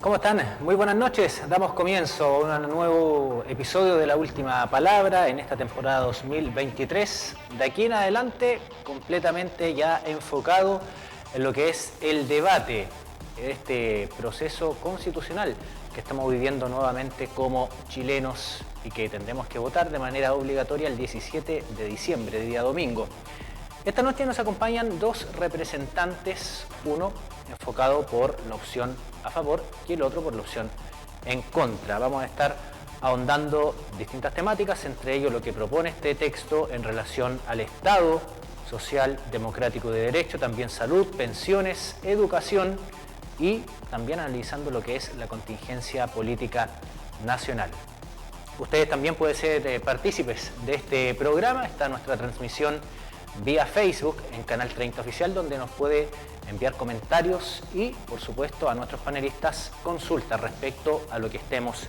¿Cómo están? Muy buenas noches. Damos comienzo a un nuevo episodio de La Última Palabra en esta temporada 2023. De aquí en adelante, completamente ya enfocado en lo que es el debate de este proceso constitucional que estamos viviendo nuevamente como chilenos y que tendremos que votar de manera obligatoria el 17 de diciembre, día domingo. Esta noche nos acompañan dos representantes, uno enfocado por la opción a favor y el otro por la opción en contra. Vamos a estar ahondando distintas temáticas, entre ellos lo que propone este texto en relación al Estado social, democrático de derecho, también salud, pensiones, educación y también analizando lo que es la contingencia política nacional. Ustedes también pueden ser partícipes de este programa. Está nuestra transmisión vía Facebook en Canal 30 Oficial, donde nos puede enviar comentarios y, por supuesto, a nuestros panelistas consultas respecto a lo que estemos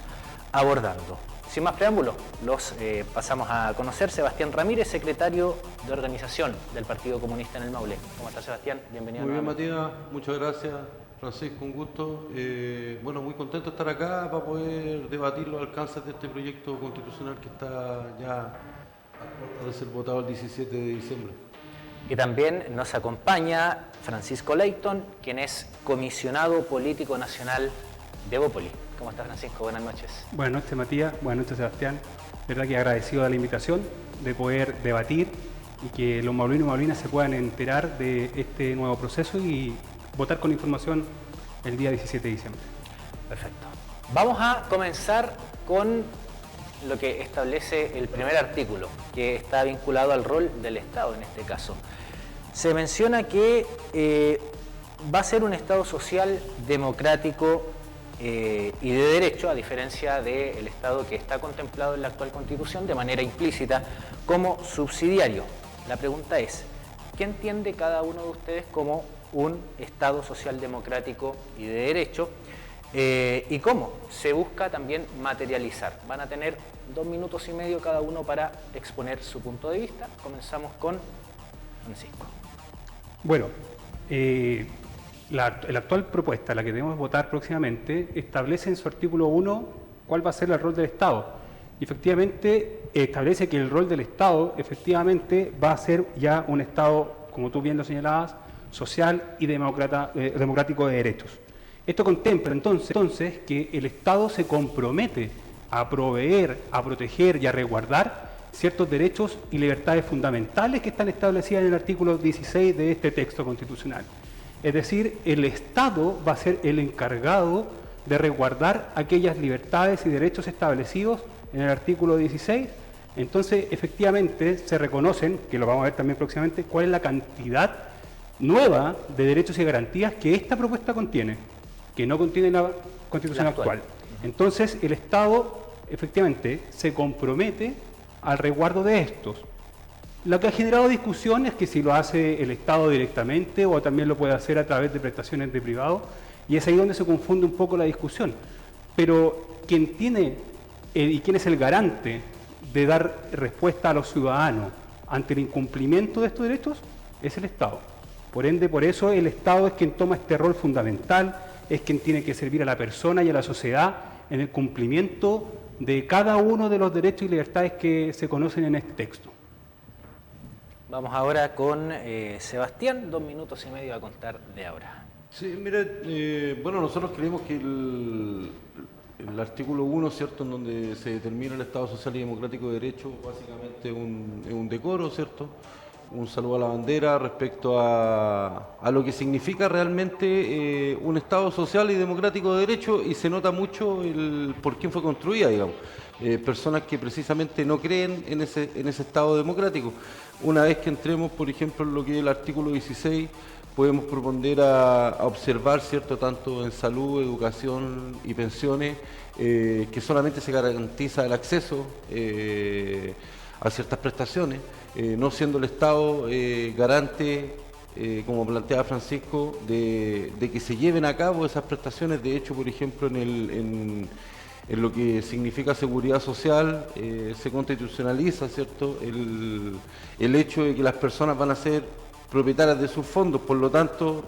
abordando. Sin más preámbulos, los pasamos a conocer. Sebastián Ramírez, secretario de organización del Partido Comunista en el Maule. ¿Cómo está, Sebastián? Bienvenido. Muy bien, Matías. Muchas gracias. Francisco, un gusto. Bueno, muy contento de estar acá para poder debatir los alcances de este proyecto constitucional que está ya de ser votado el 17 de diciembre. Y también nos acompaña Francisco Leighton, quien es comisionado político nacional de Evópoli. ¿Cómo está, Francisco? Buenas noches. Buenas noches, Matías. Buenas noches, Sebastián. Verdad que agradecido de la invitación de poder debatir y que los maulinos y maulinas se puedan enterar de este nuevo proceso y votar con información el día 17 de diciembre. Perfecto. Vamos a comenzar con lo que establece el primer artículo, que está vinculado al rol del Estado en este caso. Se menciona que va a ser un Estado social, democrático y de derecho, a diferencia del Estado que está contemplado en la actual Constitución de manera implícita como subsidiario. La pregunta es, ¿qué entiende cada uno de ustedes como un Estado social, democrático y de derecho? ¿Y cómo se busca también materializar? Van a tener 2 minutos y medio cada uno para exponer su punto de vista. Comenzamos con Francisco. Bueno, la actual propuesta, la que debemos votar próximamente, establece en su artículo 1 cuál va a ser el rol del Estado. Y efectivamente establece que el rol del Estado efectivamente va a ser ya un Estado, como tú bien lo señalabas, social y democrático de derechos. Esto contempla entonces que el Estado se compromete a proveer, a proteger y a resguardar ciertos derechos y libertades fundamentales que están establecidas en el artículo 16 de este texto constitucional. Es decir, el Estado va a ser el encargado de resguardar aquellas libertades y derechos establecidos en el artículo 16. Entonces, efectivamente, se reconocen, que lo vamos a ver también próximamente, cuál es la cantidad nueva de derechos y garantías que esta propuesta contiene, que no contiene la Constitución actual. Entonces, el Estado efectivamente se compromete al resguardo de estos. Lo que ha generado discusión es que si lo hace el Estado directamente o también lo puede hacer a través de prestaciones de privado, y es ahí donde se confunde un poco la discusión. Pero quien tiene y quién es el garante de dar respuesta a los ciudadanos ante el incumplimiento de estos derechos es el Estado. Por ende, por eso el Estado es quien toma este rol fundamental, es quien tiene que servir a la persona y a la sociedad en el cumplimiento de cada uno de los derechos y libertades que se conocen en este texto. Vamos ahora con Sebastián, 2 minutos y medio a contar de ahora. Sí, mire, bueno, nosotros creemos que el artículo 1, ¿cierto?, en donde se determina el Estado social y democrático de derecho, básicamente es un decoro, ¿cierto?, un saludo a la bandera respecto a lo que significa realmente un Estado social y democrático de derecho, y se nota mucho por quién fue construida, digamos. Personas que precisamente no creen en ese Estado democrático. Una vez que entremos, por ejemplo, en lo que es el artículo 16, podemos proponer a observar, ¿cierto?, tanto en salud, educación y pensiones, que solamente se garantiza el acceso a ciertas prestaciones, no siendo el Estado garante, como planteaba Francisco, de que se lleven a cabo esas prestaciones. De hecho, por ejemplo, en lo que significa seguridad social, se constitucionaliza, ¿cierto?, el hecho de que las personas van a ser propietarias de sus fondos, por lo tanto,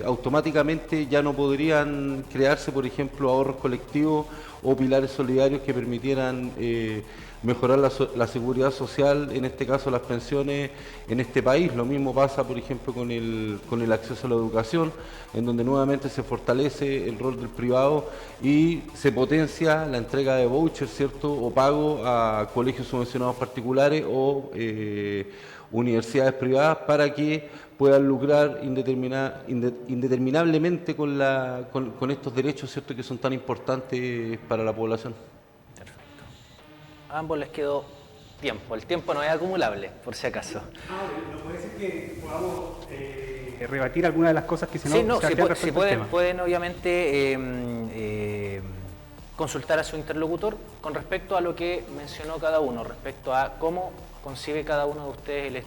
automáticamente ya no podrían crearse, por ejemplo, ahorros colectivos o pilares solidarios que permitieran mejorar la seguridad social, en este caso las pensiones en este país. Lo mismo pasa, por ejemplo, con el acceso a la educación, en donde nuevamente se fortalece el rol del privado y se potencia la entrega de vouchers, ¿cierto?, o pago a colegios subvencionados particulares o universidades privadas para que puedan lucrar indeterminablemente con estos derechos, ¿cierto?, que son tan importantes para la población. Perfecto. A ambos les quedó tiempo. El tiempo no es acumulable, por si acaso. ¿No puede ser que podamos rebatir algunas de las cosas que se nos si pueden obviamente consultar a su interlocutor con respecto a lo que mencionó cada uno, respecto a cómo concibe cada uno de ustedes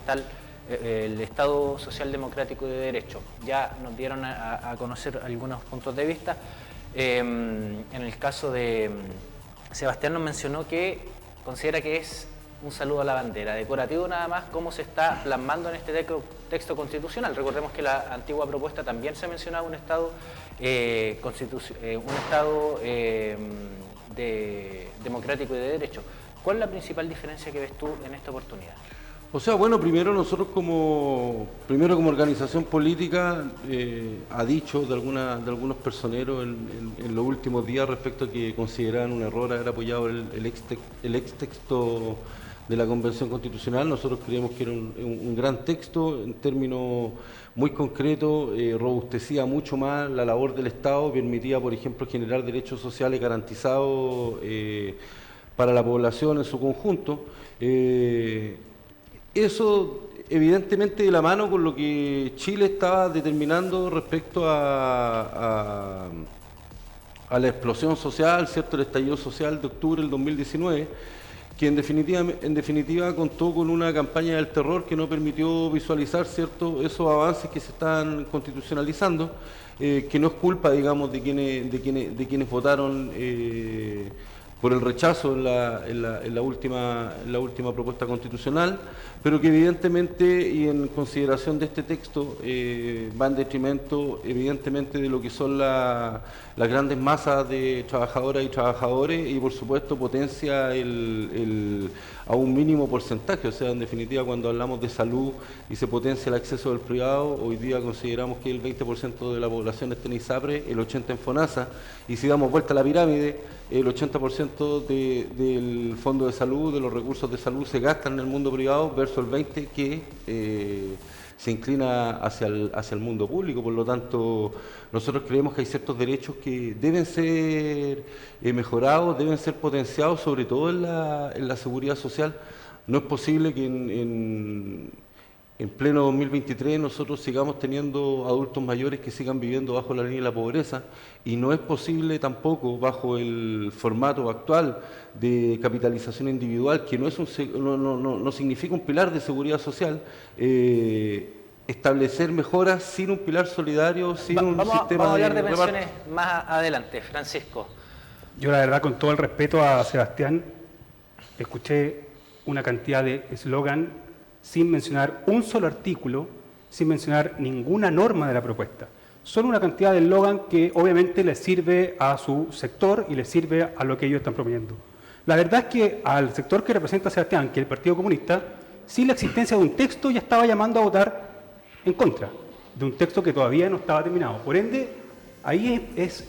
el Estado Social Democrático de Derecho. Ya nos dieron a conocer algunos puntos de vista. En el caso de Sebastián nos mencionó que considera que es un saludo a la bandera, decorativo nada más, cómo se está plasmando en este texto constitucional. Recordemos que la antigua propuesta también se mencionaba un Estado, democrático y de derecho. ¿Cuál es la principal diferencia que ves tú en esta oportunidad? O sea, bueno, primero nosotros como organización política ha dicho de algunos personeros en los últimos días respecto a que consideraban un error haber apoyado el ex texto de la Convención Constitucional. Nosotros creemos que era un gran texto, en términos muy concretos, robustecía mucho más la labor del Estado, permitía, por ejemplo, generar derechos sociales garantizados para la población en su conjunto. Eso evidentemente de la mano con lo que Chile estaba determinando respecto a la explosión social, ¿cierto?, el estallido social de octubre del 2019, que en definitiva contó con una campaña del terror que no permitió visualizar, ¿cierto?, esos avances que se están constitucionalizando, que no es culpa, digamos, de quienes votaron por el rechazo en la última propuesta constitucional, pero que evidentemente y en consideración de este texto va en detrimento evidentemente de lo que son las grandes masas de trabajadoras y trabajadores y por supuesto potencia a un mínimo porcentaje. O sea, en definitiva, cuando hablamos de salud y se potencia el acceso del privado, hoy día consideramos que el 20% de la población está en ISAPRE, el 80% en FONASA, y si damos vuelta a la pirámide, el 80% del fondo de salud, de los recursos de salud, se gastan en el mundo privado versus el 20% que se inclina hacia el mundo público. Por lo tanto, nosotros creemos que hay ciertos derechos que deben ser mejorados, deben ser potenciados, sobre todo en la seguridad social. No es posible que en pleno 2023 nosotros sigamos teniendo adultos mayores que sigan viviendo bajo la línea de la pobreza, y no es posible tampoco, bajo el formato actual de capitalización individual, que no significa un pilar de seguridad social, establecer mejoras sin un pilar solidario, sin un sistema de... Vamos a hablar de pensiones más adelante. Francisco. Yo la verdad, con todo el respeto a Sebastián, escuché una cantidad de eslogan sin mencionar un solo artículo, sin mencionar ninguna norma de la propuesta. Solo una cantidad de eslogan que obviamente les sirve a su sector y les sirve a lo que ellos están proponiendo. La verdad es que al sector que representa Sebastián, que es el Partido Comunista, sin la existencia de un texto ya estaba llamando a votar en contra de un texto que todavía no estaba terminado. Por ende, ahí es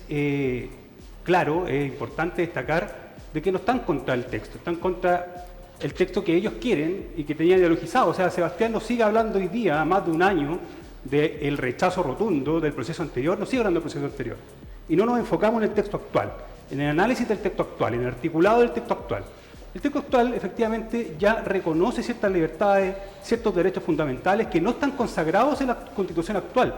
claro, es importante destacar de que no están contra el texto, están contra el texto que ellos quieren y que tenían ideologizado. O sea, Sebastián nos sigue hablando hoy día, más de un año, del rechazo rotundo del proceso anterior, nos sigue hablando del proceso anterior. Y no nos enfocamos en el texto actual, en el análisis del texto actual, en el articulado del texto actual. El texto actual efectivamente ya reconoce ciertas libertades, ciertos derechos fundamentales que no están consagrados en la Constitución actual.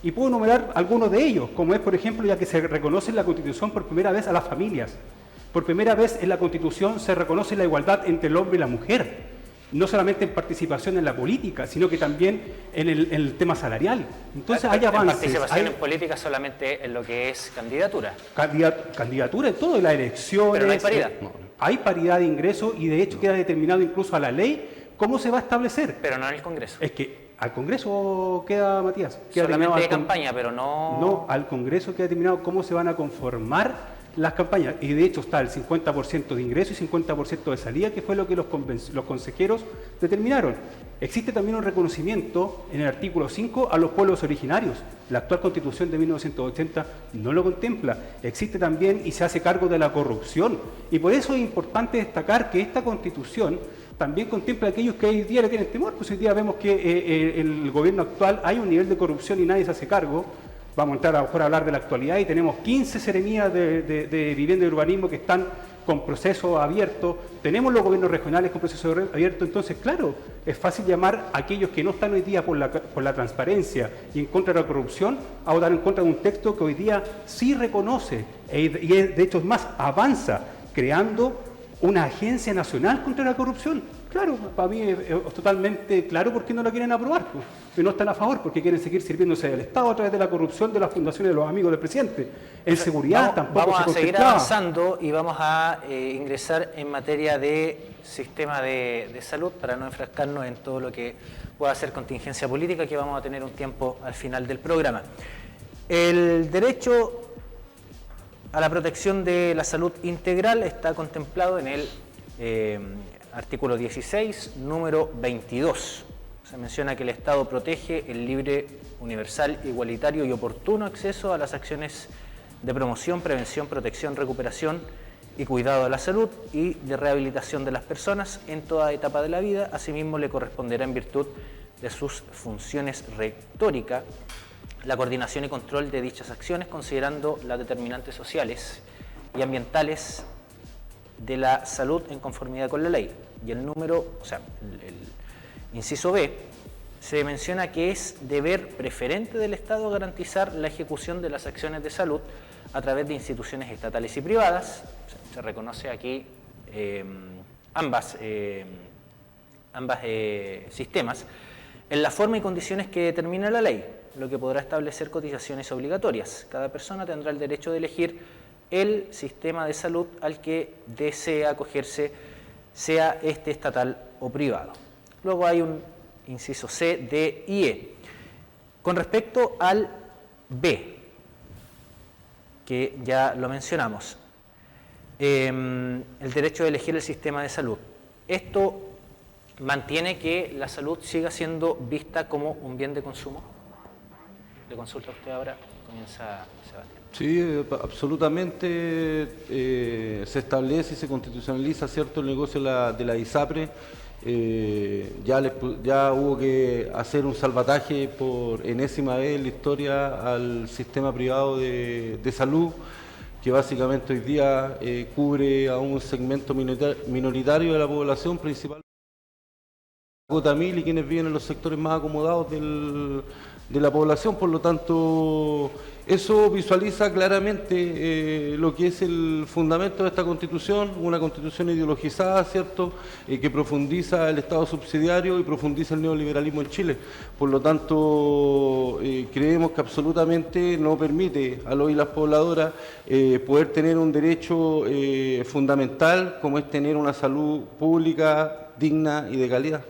Y puedo enumerar algunos de ellos, como es, por ejemplo, ya que se reconoce en la Constitución por primera vez a las familias. Por primera vez en la Constitución se reconoce la igualdad entre el hombre y la mujer, no solamente en participación en la política, sino que también en el tema salarial. Entonces hay avances. Participación en política solamente en lo que es candidatura. Candidatura en todo, en las elecciones. Pero no hay paridad. Hay paridad de ingresos y de hecho queda determinado incluso a la ley cómo se va a establecer. Pero no en el Congreso. Es que al Congreso queda, Matías. Queda Solamente de terminado campaña, pero no... No, al Congreso queda determinado cómo se van a conformar las campañas. Y de hecho está el 50% de ingreso y 50% de salida, que fue lo que los consejeros determinaron. Existe también un reconocimiento en el artículo 5 a los pueblos originarios. La actual Constitución de 1980 no lo contempla. Existe también y se hace cargo de la corrupción. Y por eso es importante destacar que esta Constitución también contempla a aquellos que hoy día le tienen temor. Pues hoy día vemos que el gobierno actual hay un nivel de corrupción y nadie se hace cargo. Vamos a entrar a lo mejor a hablar de la actualidad y tenemos 15 seremías de vivienda y urbanismo que están con proceso abierto. Tenemos los gobiernos regionales con proceso abierto. Entonces, claro, es fácil llamar a aquellos que no están hoy día por la transparencia y en contra de la corrupción a votar en contra de un texto que hoy día sí reconoce y de hecho es más, avanza creando una agencia nacional contra la corrupción. Claro, para mí es totalmente claro por qué no la quieren aprobar, pues. Que no están a favor, porque quieren seguir sirviéndose del Estado a través de la corrupción de las fundaciones de los amigos del presidente. En seguridad tampoco vamos se a seguir contemplaba. avanzando y vamos a ingresar en materia de sistema de salud para no enfrascarnos en todo lo que pueda ser contingencia política, que vamos a tener un tiempo al final del programa. El derecho a la protección de la salud integral está contemplado en el artículo 16, número 22. Se menciona que el Estado protege el libre, universal, igualitario y oportuno acceso a las acciones de promoción, prevención, protección, recuperación y cuidado de la salud y de rehabilitación de las personas en toda etapa de la vida. Asimismo, le corresponderá en virtud de sus funciones rectóricas la coordinación y control de dichas acciones, considerando las determinantes sociales y ambientales de la salud en conformidad con la ley. Y el número, o sea, el inciso B, se menciona que es deber preferente del Estado garantizar la ejecución de las acciones de salud a través de instituciones estatales y privadas. Se reconoce aquí ambas sistemas en la forma y condiciones que determina la ley, lo que podrá establecer cotizaciones obligatorias. Cada persona tendrá el derecho de elegir el sistema de salud al que desea acogerse, sea este estatal o privado. Luego hay un inciso C, D y E. Con respecto al B, que ya lo mencionamos, el derecho de elegir el sistema de salud. Esto mantiene que la salud siga siendo vista como un bien de consumo. Le consulta a usted ahora, comienza Sebastián. Sí, absolutamente. Se establece y se constitucionaliza, ¿cierto?, el negocio de la ISAPRE. Ya hubo que hacer un salvataje por enésima vez en la historia al sistema privado de salud, que básicamente hoy día cubre a un segmento minoritario de la población, principalmente Cota 1000 y quienes viven en los sectores más acomodados de la población. Por lo tanto, eso visualiza claramente lo que es el fundamento de esta Constitución, una Constitución ideologizada, ¿cierto?, que profundiza el Estado subsidiario y profundiza el neoliberalismo en Chile. Por lo tanto, creemos que absolutamente no permite a los y las pobladoras poder tener un derecho fundamental como es tener una salud pública, digna y de calidad.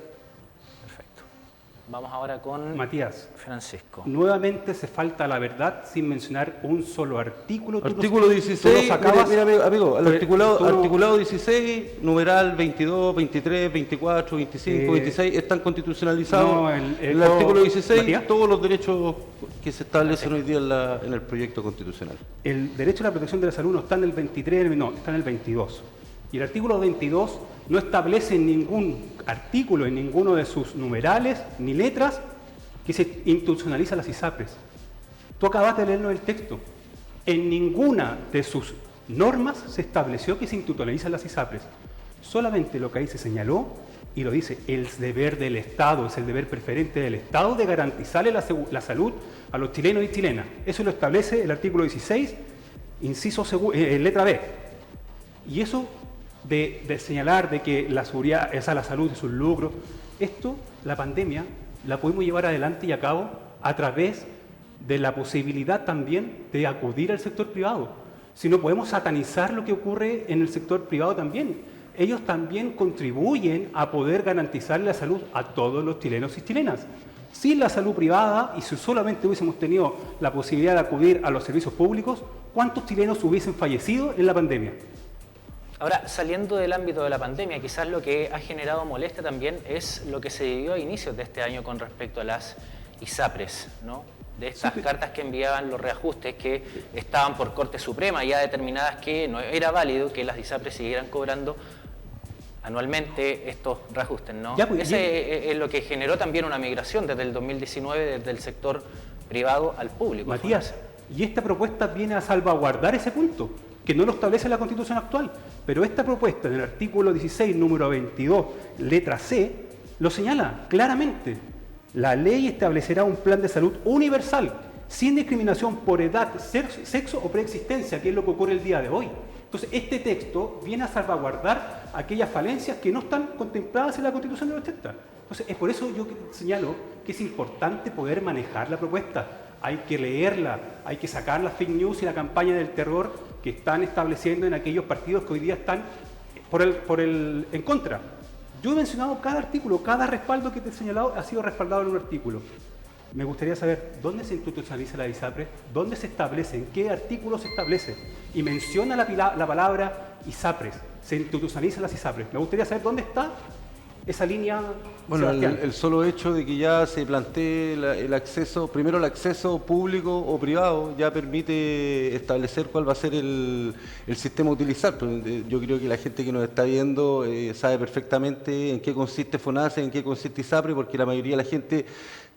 Vamos ahora con Matías, Francisco. Nuevamente se falta la verdad sin mencionar un solo artículo. Artículo 16, mira, amigo, el articulado 16, numeral 22, 23, 24, 25, 26, están constitucionalizados. No, el artículo 16, Matías, todos los derechos que se establecen hoy día en el proyecto constitucional. El derecho a la protección de la salud no está en el 23, no, está en el 22. Y el artículo 22 no establece en ningún artículo, en ninguno de sus numerales ni letras, que se institucionaliza las ISAPRES. Tú acabas de leerlo en el texto. En ninguna de sus normas se estableció que se institucionalizan las ISAPRES. Solamente lo que ahí se señaló, y lo dice, el deber del Estado, es el deber preferente del Estado de garantizarle la salud a los chilenos y chilenas. Eso lo establece el artículo 16, inciso letra B. Y eso de señalar de que la seguridad, la salud es un lucro, esto, la pandemia, la podemos llevar adelante y a cabo a través de la posibilidad también de acudir al sector privado. Si no podemos satanizar lo que ocurre en el sector privado también. Ellos también contribuyen a poder garantizar la salud a todos los chilenos y chilenas. Sin la salud privada, y si solamente hubiésemos tenido la posibilidad de acudir a los servicios públicos, ¿cuántos chilenos hubiesen fallecido en la pandemia? Ahora, saliendo del ámbito de la pandemia, quizás lo que ha generado molestia también es lo que se vivió a inicios de este año con respecto a las ISAPRES, ¿no? De estas cartas que enviaban los reajustes que estaban por Corte Suprema ya determinadas que no era válido que las ISAPRES siguieran cobrando anualmente estos reajustes, ¿no? Ya, pues, Ese es lo que generó también una migración desde el 2019 desde el sector privado al público. Matías, y esta propuesta viene a salvaguardar ese punto, que no lo establece la Constitución actual, pero esta propuesta en el artículo 16, número 22, letra C, lo señala claramente. La ley establecerá un plan de salud universal, sin discriminación por edad, sexo o preexistencia, que es lo que ocurre el día de hoy. Entonces, este texto viene a salvaguardar aquellas falencias que no están contempladas en la Constitución del 80. Entonces, es por eso yo señalo que es importante poder manejar la propuesta. Hay que leerla, hay que sacar las fake news y la campaña del terror que están estableciendo en aquellos partidos que hoy día están en contra. Yo he mencionado cada artículo, cada respaldo que te he señalado ha sido respaldado en un artículo. Me gustaría saber dónde se institucionaliza la ISAPRES, dónde se establece, en qué artículo se establece. Y menciona la palabra ISAPRES, se institucionalizan las ISAPRES. Me gustaría saber dónde está esa línea. Bueno, el solo hecho de que ya se plantee el acceso, primero el acceso público o privado, ya permite establecer cuál va a ser el sistema a utilizar. Yo creo que la gente que nos está viendo sabe perfectamente en qué consiste FONASA, en qué consiste ISAPRE, porque la mayoría de la gente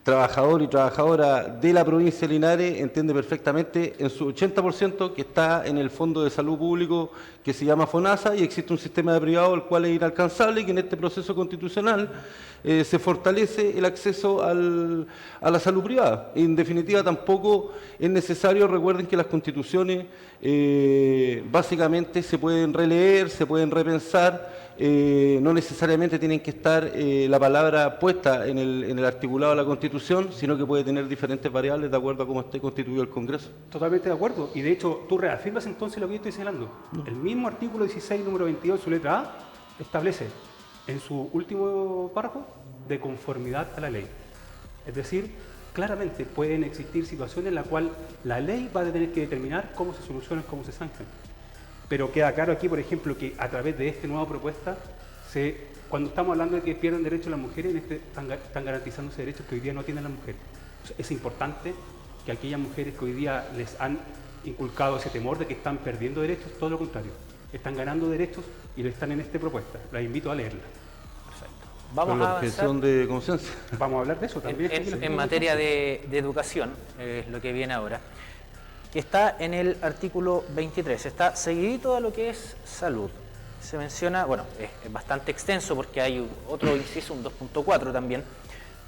trabajador y trabajadora de la provincia de Linares entiende perfectamente en su 80% que está en el Fondo de Salud Público que se llama FONASA y existe un sistema de privado el cual es inalcanzable y que en este proceso constitucional se fortalece el acceso a la salud privada. En definitiva tampoco es necesario, recuerden que las constituciones básicamente se pueden releer, se pueden repensar, no necesariamente tienen que estar la palabra puesta en el articulado de la Constitución, sino que puede tener diferentes variables de acuerdo a cómo esté constituido el Congreso. Totalmente de acuerdo. Y de hecho, tú reafirmas entonces lo que yo estoy señalando. El mismo artículo 16, número 22, su letra A, establece en su último párrafo de conformidad a la ley. Es decir, claramente pueden existir situaciones en las cuales la ley va a tener que determinar cómo se solucionan, cómo se sancionan. Pero queda claro aquí, por ejemplo, que a través de esta nueva propuesta, cuando estamos hablando de que pierden derechos las mujeres, están garantizándose derechos que hoy día no tienen las mujeres. Entonces, es importante que aquellas mujeres que hoy día les han inculcado ese temor de que están perdiendo derechos, todo lo contrario, están ganando derechos y lo están en esta propuesta. Las invito a leerla. Perfecto. Vamos a avanzar. Objeción de conciencia. Vamos a hablar de eso también. En materia de educación, es lo que viene ahora, que está en el artículo 23, está seguidito a lo que es salud. Se menciona, bueno, es bastante extenso porque hay otro inciso, un 2.4 también,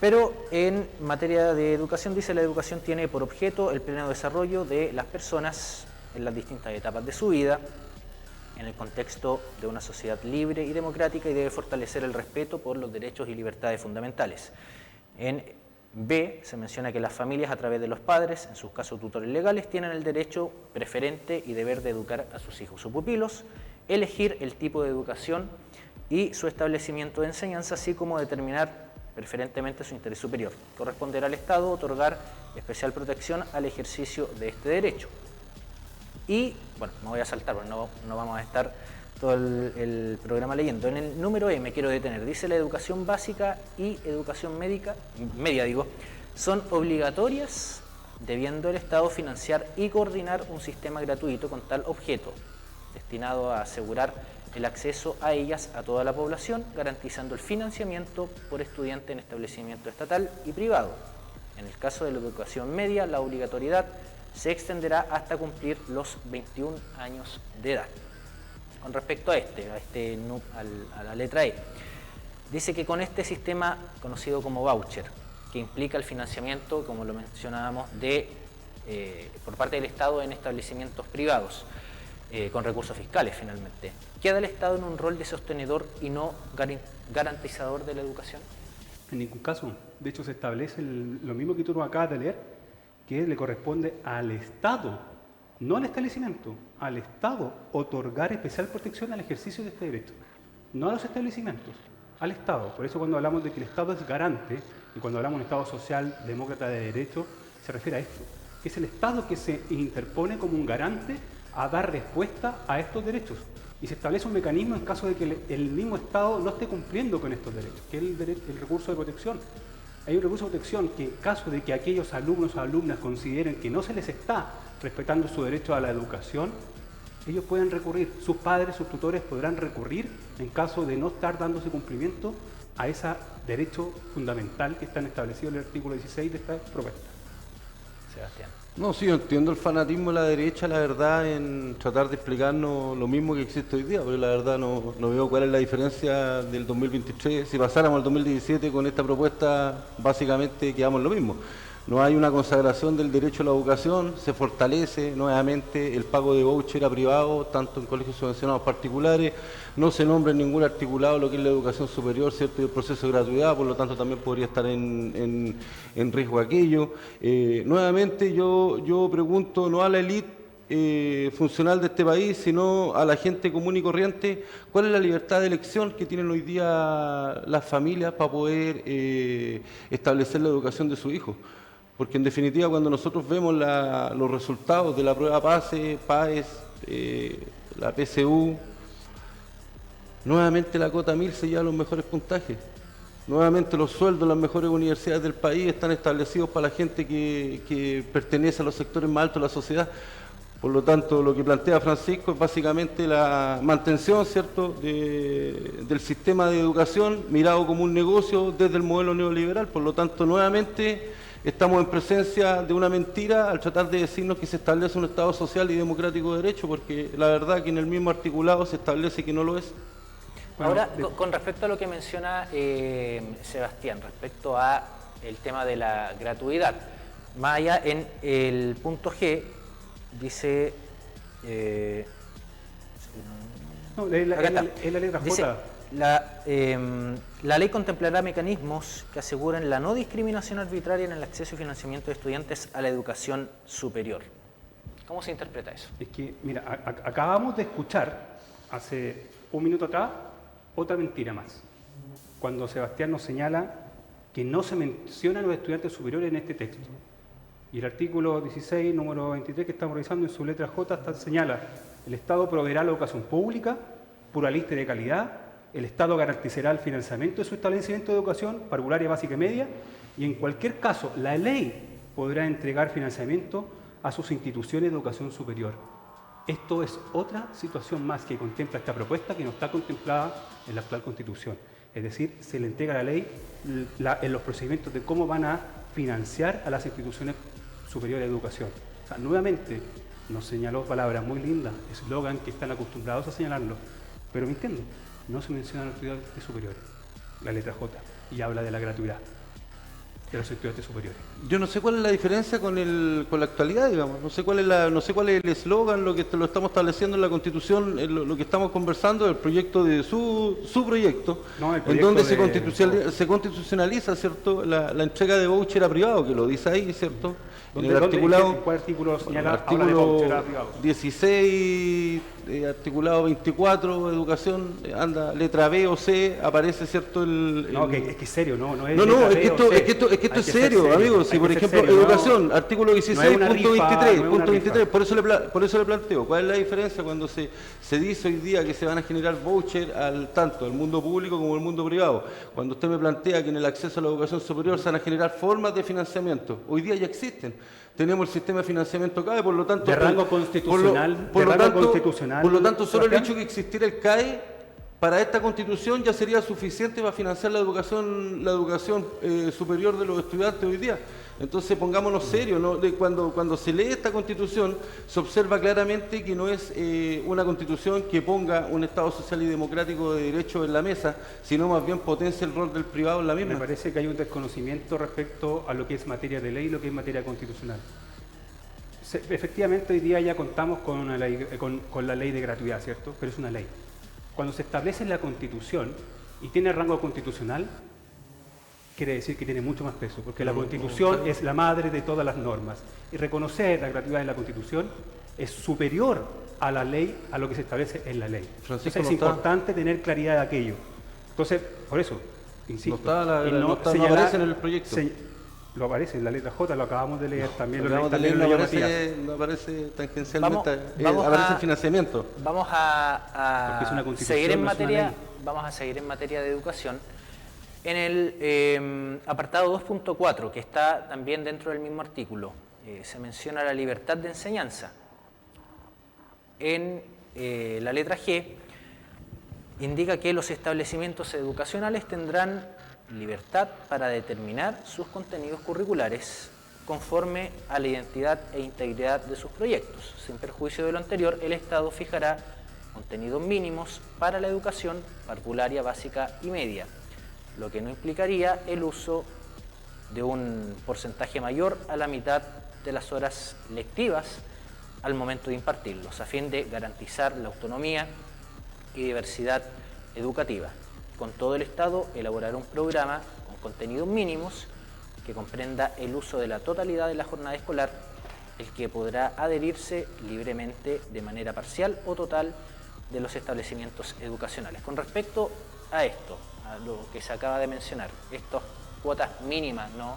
pero en materia de educación dice: la educación tiene por objeto el pleno desarrollo de las personas en las distintas etapas de su vida, en el contexto de una sociedad libre y democrática, y debe fortalecer el respeto por los derechos y libertades fundamentales. En B se menciona que las familias, a través de los padres, en sus casos tutores legales, tienen el derecho preferente y deber de educar a sus hijos o pupilos, elegir el tipo de educación y su establecimiento de enseñanza, así como determinar preferentemente su interés superior. Corresponderá al Estado otorgar especial protección al ejercicio de este derecho. Y, bueno, me voy a saltar, porque no vamos a estar todo el programa leyendo. En el número E me quiero detener. Dice: la educación básica y educación media, son obligatorias, debiendo el Estado financiar y coordinar un sistema gratuito con tal objeto, destinado a asegurar el acceso a ellas a toda la población, garantizando el financiamiento por estudiante en establecimiento estatal y privado. En el caso de la educación media, la obligatoriedad se extenderá hasta cumplir los 21 años de edad. Con respecto a la letra E, dice que con este sistema conocido como voucher, que implica el financiamiento, como lo mencionábamos, por parte del Estado en establecimientos privados, con recursos fiscales finalmente, ¿queda el Estado en un rol de sostenedor y no garantizador de la educación? En ningún caso. De hecho, se establece lo mismo que tú nos acabas de leer, que le corresponde al Estado, no al establecimiento, al Estado otorgar especial protección al ejercicio de este derecho, no a los establecimientos, al Estado. Por eso cuando hablamos de que el Estado es garante, Y cuando hablamos de un Estado social, demócrata de derecho, se refiere a esto, que es el Estado que se interpone como un garante a dar respuesta a estos derechos. Y se establece un mecanismo en caso de que el mismo Estado no esté cumpliendo con estos derechos, que es el recurso de protección. Hay un recurso de protección que en caso de que aquellos alumnos o alumnas consideren que no se les está respetando su derecho a la educación, ellos pueden recurrir, sus padres, sus tutores podrán recurrir en caso de no estar dándose cumplimiento a ese derecho fundamental que está establecido en el artículo 16 de esta propuesta. Sebastián. No, sí, yo entiendo el fanatismo de la derecha, la verdad, en tratar de explicarnos lo mismo que existe hoy día, porque la verdad no veo cuál es la diferencia del 2023. Si pasáramos al 2017 con esta propuesta, básicamente quedamos en lo mismo. No hay una consagración del derecho a la educación, se fortalece nuevamente el pago de voucher a privados, tanto en colegios subvencionados particulares, no se nombra en ningún articulado lo que es la educación superior, ¿cierto? Y el proceso de gratuidad, por lo tanto también podría estar en riesgo aquello. Nuevamente yo pregunto no a la élite funcional de este país, sino a la gente común y corriente, ¿cuál es la libertad de elección que tienen hoy día las familias para poder establecer la educación de sus hijos? Porque en definitiva cuando nosotros vemos los resultados de la prueba PASE, PAES, la PSU, nuevamente la cota 1000 se lleva los mejores puntajes. Nuevamente los sueldos en las mejores universidades del país están establecidos para la gente que pertenece a los sectores más altos de la sociedad. Por lo tanto, lo que plantea Francisco es básicamente la mantención, ¿cierto?, del sistema de educación mirado como un negocio desde el modelo neoliberal. Por lo tanto, nuevamente estamos en presencia de una mentira al tratar de decirnos que se establece un Estado social y democrático de derecho, porque la verdad que en el mismo articulado se establece que no lo es. Ahora, con respecto a lo que menciona Sebastián, respecto a el tema de la gratuidad, más allá en el punto G, dice... no, es la letra dice, J. La ley contemplará mecanismos que aseguren la no discriminación arbitraria en el acceso y financiamiento de estudiantes a la educación superior. ¿Cómo se interpreta eso? Es que, mira, acabamos de escuchar hace un minuto atrás otra mentira más. Cuando Sebastián nos señala que no se mencionan los estudiantes superiores en este texto. Y el artículo 16, número 23 que estamos revisando en su letra J señala: el Estado proveerá la educación pública, pluralista y de calidad, el Estado garantizará el financiamiento de su establecimiento de educación, parvularia, básica y media, y en cualquier caso la ley podrá entregar financiamiento a sus instituciones de educación superior. Esto es otra situación más que contempla esta propuesta que no está contemplada en la actual Constitución. Es decir, se le entrega la ley en los procedimientos de cómo van a financiar a las instituciones superiores de educación. O sea, nuevamente nos señaló palabras muy lindas, eslogan que están acostumbrados a señalarlo, pero mintiendo. No se mencionan los estudiantes superiores, la letra J, y habla de la gratuidad de los estudiantes superiores. Yo no sé cuál es la diferencia con la actualidad, digamos. No sé cuál es el eslogan, lo que lo estamos estableciendo en la Constitución, lo que estamos conversando, el proyecto de su proyecto, No, el en proyecto donde se constitucionaliza, ¿cierto?, la entrega de voucher a privado, que lo dice ahí, ¿cierto? En el articulado, ¿cuál artículo señala artículo 16, articulado 24, educación, anda, letra B o C, aparece, ¿cierto? No, que es que es serio, no es No, letra es B que o esto C. es serio, amigos. Si por ejemplo, educación, artículo 16, punto 23, por eso le planteo, ¿cuál es la diferencia cuando se dice hoy día que se van a generar voucher tanto al mundo público como al mundo privado? Cuando usted me plantea que en el acceso a la educación superior se van a generar formas de financiamiento, hoy día ya existen. Tenemos el sistema de financiamiento CAE, por lo tanto... De rango constitucional. Por lo tanto, solo el hecho de que existiera el CAE para esta Constitución ya sería suficiente para financiar la educación superior de los estudiantes hoy día. Entonces pongámonos serios, ¿no? Cuando se lee esta Constitución se observa claramente que no es una Constitución que ponga un Estado social y democrático de derecho en la mesa, sino más bien potencia el rol del privado en la misma. Me parece que hay un desconocimiento respecto a lo que es materia de ley y lo que es materia constitucional. Efectivamente hoy día ya contamos con la ley de gratuidad, ¿cierto? Pero es una ley. Cuando se establece en la Constitución y tiene rango constitucional, quiere decir que tiene mucho más peso, porque la Constitución es la madre de todas las normas. Y reconocer la gratuidad en la Constitución es superior a la ley, a lo que se establece en la ley. Entonces es importante tener claridad de aquello. Entonces, por eso, insisto, no aparece en el proyecto. Lo aparece en la letra J, lo acabamos de leer también. No aparece tangencialmente, aparece el financiamiento. Vamos a seguir en materia. Vamos a seguir en materia de educación. En el apartado 2.4, que está también dentro del mismo artículo, se menciona la libertad de enseñanza. En la letra G indica que los establecimientos educacionales tendrán libertad para determinar sus contenidos curriculares conforme a la identidad e integridad de sus proyectos. Sin perjuicio de lo anterior, el Estado fijará contenidos mínimos para la educación parvularia, básica y media, lo que no implicaría el uso de un porcentaje mayor a la mitad de las horas lectivas al momento de impartirlos, a fin de garantizar la autonomía y diversidad educativa. Con todo, el Estado elaborará un programa con contenidos mínimos que comprenda el uso de la totalidad de la jornada escolar, el que podrá adherirse libremente de manera parcial o total de los establecimientos educacionales. Con respecto a esto, a lo que se acaba de mencionar, estas cuotas mínimas no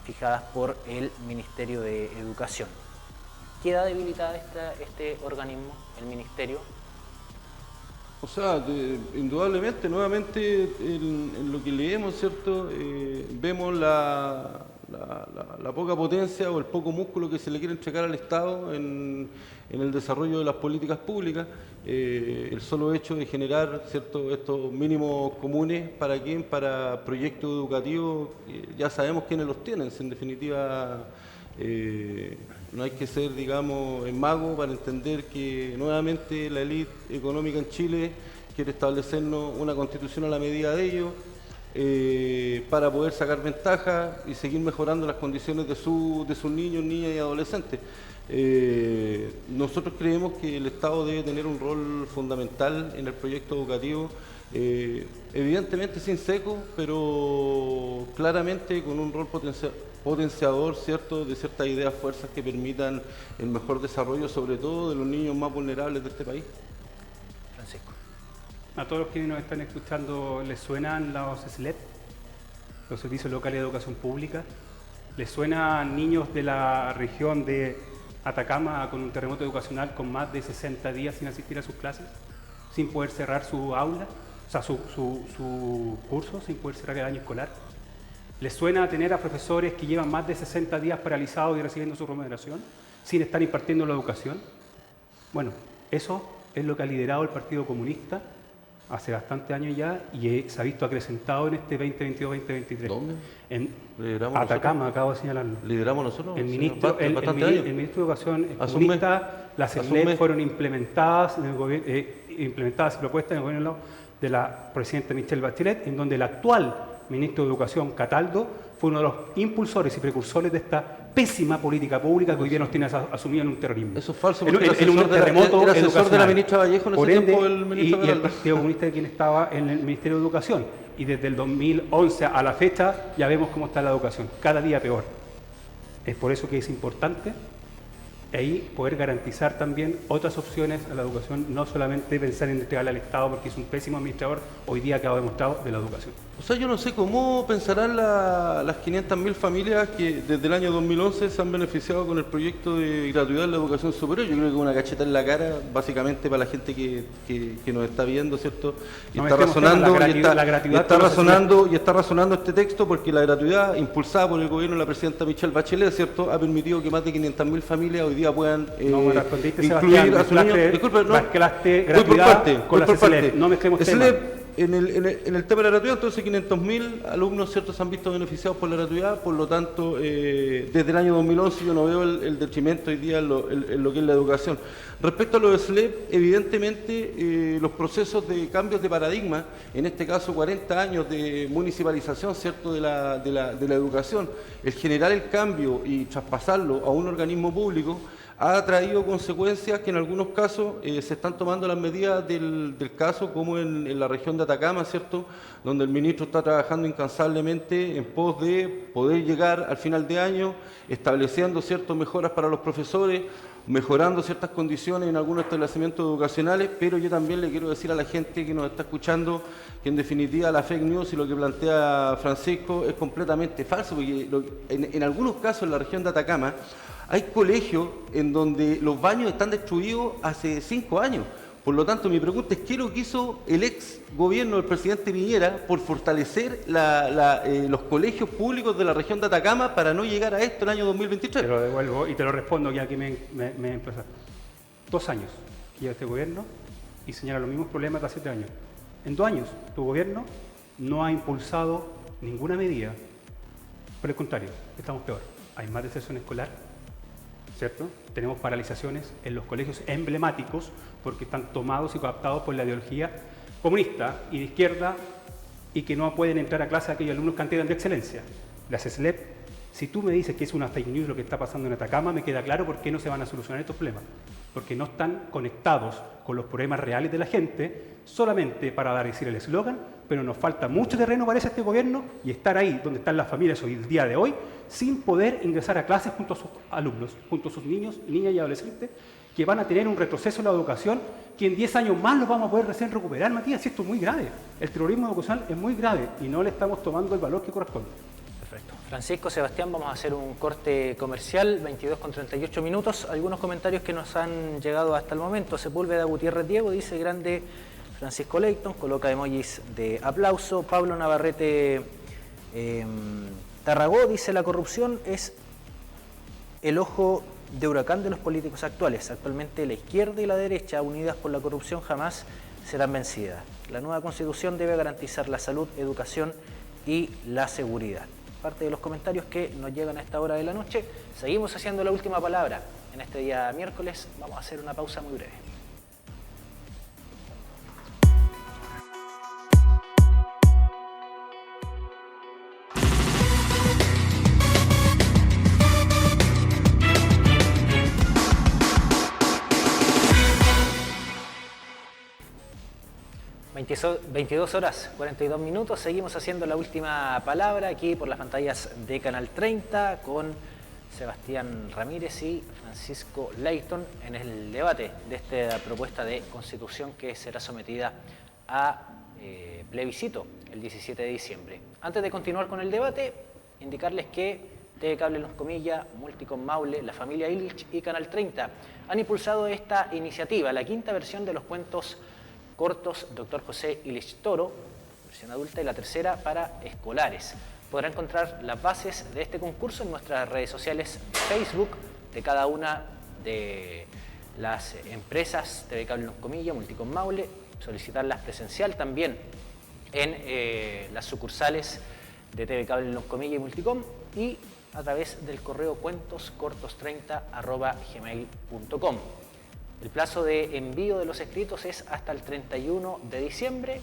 fijadas por el Ministerio de Educación, ¿queda debilitada este organismo, el Ministerio? O sea, indudablemente, nuevamente, en lo que leemos, ¿cierto? Vemos la poca potencia o el poco músculo que se le quiere entregar al Estado en el desarrollo de las políticas públicas. El solo hecho de generar, ¿cierto?, estos mínimos comunes, ¿para quién? Para proyectos educativos, ya sabemos quiénes los tienen. En definitiva, no hay que ser, digamos, mago para entender que nuevamente la élite económica en Chile quiere establecernos una constitución a la medida de ellos, para poder sacar ventaja y seguir mejorando las condiciones de sus niños, niñas y adolescentes. Nosotros creemos que el Estado debe tener un rol fundamental en el proyecto educativo, evidentemente sin seco, pero claramente con un rol potenciador, ¿cierto?, de ciertas ideas, fuerzas que permitan el mejor desarrollo, sobre todo de los niños más vulnerables de este país. Francisco. A todos los que nos están escuchando, ¿les suenan los SLEP, los Servicios Locales de Educación Pública? ¿Les suenan niños de la región de Atacama con un terremoto educacional con más de 60 días sin asistir a sus clases, sin poder cerrar su aula, o sea, su curso, sin poder cerrar el año escolar? ¿Les suena tener a profesores que llevan más de 60 días paralizados y recibiendo su remuneración, sin estar impartiendo la educación? Bueno, eso es lo que ha liderado el Partido Comunista hace bastantes años ya y se ha visto acrecentado en este 2022-2023. ¿Dónde? En Atacama, acabo de señalarlo. ¿Lideramos nosotros? El ministro de Educación comunista, las SLEP fueron implementadas en el gobierno, implementadas y propuestas en el gobierno de la presidenta Michelle Bachelet, en donde el actual ministro de Educación, Cataldo, fue uno de los impulsores y precursores de esta pésima política pública que hoy día nos tiene asumido en un terrorismo. Eso es falso, en un terremoto era asesor de la ministra Vallejo en ese tiempo, el ministro y el Partido Comunista de quien estaba en el Ministerio de Educación. Y desde el 2011 a la fecha ya vemos cómo está la educación, cada día peor. Es por eso que es importante ahí poder garantizar también otras opciones a la educación, no solamente pensar en entregarle al Estado porque es un pésimo administrador hoy día que ha demostrado de la educación. O sea, yo no sé cómo pensarán las 500.000 familias que desde el año 2011 se han beneficiado con el proyecto de gratuidad de la educación superior. Yo creo que una cacheta en la cara, básicamente para la gente que nos está viendo, ¿cierto? Y está razonando este texto, porque la gratuidad impulsada por el gobierno de la presidenta Michelle Bachelet, ¿cierto?, ha permitido que más de 500.000 familias hoy día puedan no me respondiste, incluir a sus niños. Disculpe, no. Gratuidad con la SLEP. No mezclemos temas. En el tema de la gratuidad, entonces 500.000 alumnos, ¿cierto?, se han visto beneficiados por la gratuidad. Por lo tanto, desde el año 2011 yo no veo el detrimento hoy día en lo que es la educación. Respecto a lo de SLEP, evidentemente los procesos de cambios de paradigma, en este caso 40 años de municipalización, ¿cierto?, de la educación, el generar el cambio y traspasarlo a un organismo público, ha traído consecuencias que en algunos casos se están tomando las medidas del caso, como en la región de Atacama, ¿cierto?, donde el ministro está trabajando incansablemente en pos de poder llegar al final de año estableciendo ciertas mejoras para los profesores, mejorando ciertas condiciones en algunos establecimientos educacionales, pero yo también le quiero decir a la gente que nos está escuchando que en definitiva la fake news y lo que plantea Francisco es completamente falso, porque en algunos casos en la región de Atacama hay colegios en donde los baños están destruidos hace 5 años. Por lo tanto, mi pregunta es, ¿qué es lo que hizo el ex gobierno del presidente Piñera por fortalecer los colegios públicos de la región de Atacama para no llegar a esto el año 2023? Te lo devuelvo y te lo respondo, ya que me empezaste. 2 años que lleva este gobierno y señala los mismos problemas de hace 7 años. En 2 años, tu gobierno no ha impulsado ninguna medida. Por el contrario, estamos peor. Hay más deserción escolar, ¿cierto? Tenemos paralizaciones en los colegios emblemáticos porque están tomados y cooptados por la ideología comunista y de izquierda y que no pueden entrar a clase aquellos alumnos que antes de excelencia. Las SLEP, si tú me dices que es una fake news lo que está pasando en Atacama, me queda claro por qué no se van a solucionar estos problemas. Porque no están conectados con los problemas reales de la gente, solamente para dar decir el eslogan, pero nos falta mucho terreno, parece, a este gobierno, y estar ahí donde están las familias hoy, el día de hoy, sin poder ingresar a clases junto a sus alumnos, junto a sus niños, niñas y adolescentes, que van a tener un retroceso en la educación, que en 10 años más lo vamos a poder recién recuperar, Matías, y esto es muy grave. El terrorismo educacional es muy grave y no le estamos tomando el valor que corresponde. Perfecto. Francisco, Sebastián, vamos a hacer un corte comercial, 22:38 minutos. Algunos comentarios que nos han llegado hasta el momento. Sepúlveda Gutiérrez Diego dice: grande Francisco Leighton, coloca emojis de aplauso. Pablo Navarrete Tarragó dice: la corrupción es el ojo de huracán de los políticos actuales. Actualmente la izquierda y la derecha, unidas por la corrupción, jamás serán vencidas. La nueva Constitución debe garantizar la salud, educación y la seguridad. Parte de los comentarios que nos llegan a esta hora de la noche. Seguimos haciendo la última palabra en este día miércoles. Vamos a hacer una pausa muy breve. (22:42 minutos). Seguimos haciendo la última palabra aquí por las pantallas de Canal 30 con Sebastián Ramírez y Francisco Leighton en el debate de esta propuesta de constitución que será sometida a plebiscito el 17 de diciembre. Antes de continuar con el debate, indicarles que TV Cable Los Comillas, Multicom Maule, la familia Illich y Canal 30 han impulsado esta iniciativa, la 5ª versión de los cuentos cortos Dr. José Illich Toro, versión adulta, y la 3ª para escolares. Podrá encontrar las bases de este concurso en nuestras redes sociales de Facebook de cada una de las empresas TV Cable Los Comillas, Multicom Maule, solicitarlas presencial también en las sucursales de TV Cable Los Comillas y Multicom y a través del correo cuentoscortos30@gmail.com. El plazo de envío de los escritos es hasta el 31 de diciembre.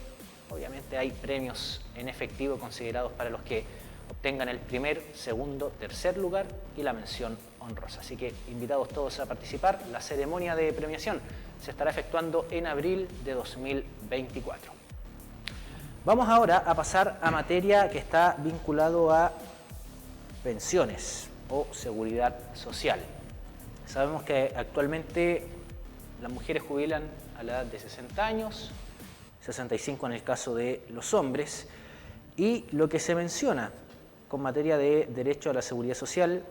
Obviamente hay premios en efectivo considerados para los que obtengan el primer, segundo, tercer lugar y la mención honrosa. Así que invitados todos a participar. La ceremonia de premiación se estará efectuando en abril de 2024. Vamos ahora a pasar a materia que está vinculado a pensiones o seguridad social. Sabemos que actualmente las mujeres jubilan a la edad de 60 años, 65 en el caso de los hombres, y lo que se menciona con materia de derecho a la seguridad social,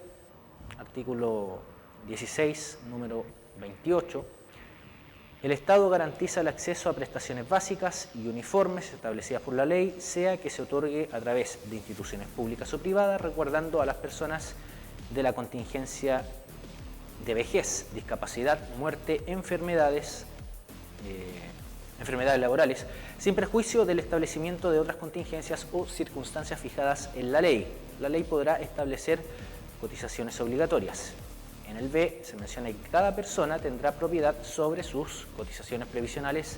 artículo 16, número 28, el Estado garantiza el acceso a prestaciones básicas y uniformes establecidas por la ley, sea que se otorgue a través de instituciones públicas o privadas, resguardando a las personas de la contingencia de vejez, discapacidad, muerte, enfermedades laborales, sin perjuicio del establecimiento de otras contingencias o circunstancias fijadas en la ley. La ley podrá establecer cotizaciones obligatorias. En el B se menciona que cada persona tendrá propiedad sobre sus cotizaciones previsionales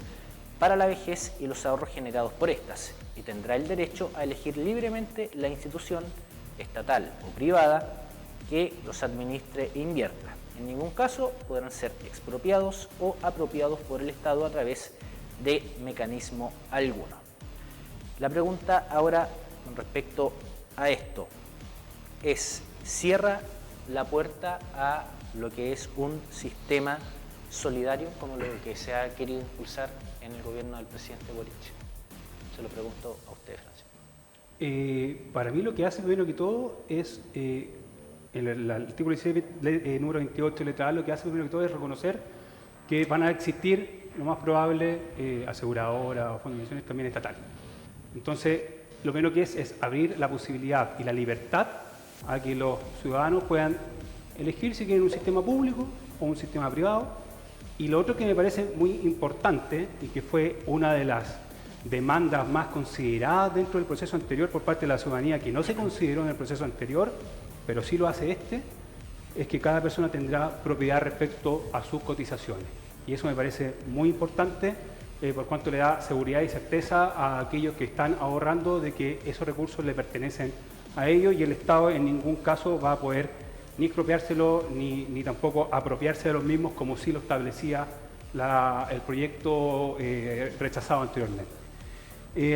para la vejez y los ahorros generados por estas, y tendrá el derecho a elegir libremente la institución estatal o privada que los administre e invierta. En ningún caso podrán ser expropiados o apropiados por el Estado a través de mecanismo alguno. La pregunta ahora con respecto a esto es: ¿cierra la puerta a lo que es un sistema solidario como lo que se ha querido impulsar en el gobierno del presidente Boric? Se lo pregunto a usted, Francisco. Para mí lo que hace primero que todo es, en el artículo 16, número 28, letra A, lo que hace primero que todo es reconocer que van a existir, lo más probable, aseguradoras o fondos de inversiones también estatales. Entonces, lo primero que es abrir la posibilidad y la libertad a que los ciudadanos puedan elegir si quieren un sistema público o un sistema privado. Y lo otro que me parece muy importante y que fue una de las demandas más consideradas dentro del proceso anterior por parte de la ciudadanía, que no se consideró en el proceso anterior, pero sí lo hace es que cada persona tendrá propiedad respecto a sus cotizaciones. Y eso me parece muy importante por cuanto le da seguridad y certeza a aquellos que están ahorrando de que esos recursos le pertenecen a ellos y el Estado en ningún caso va a poder ni expropiárselo ni tampoco apropiarse de los mismos como sí lo establecía el proyecto rechazado anteriormente.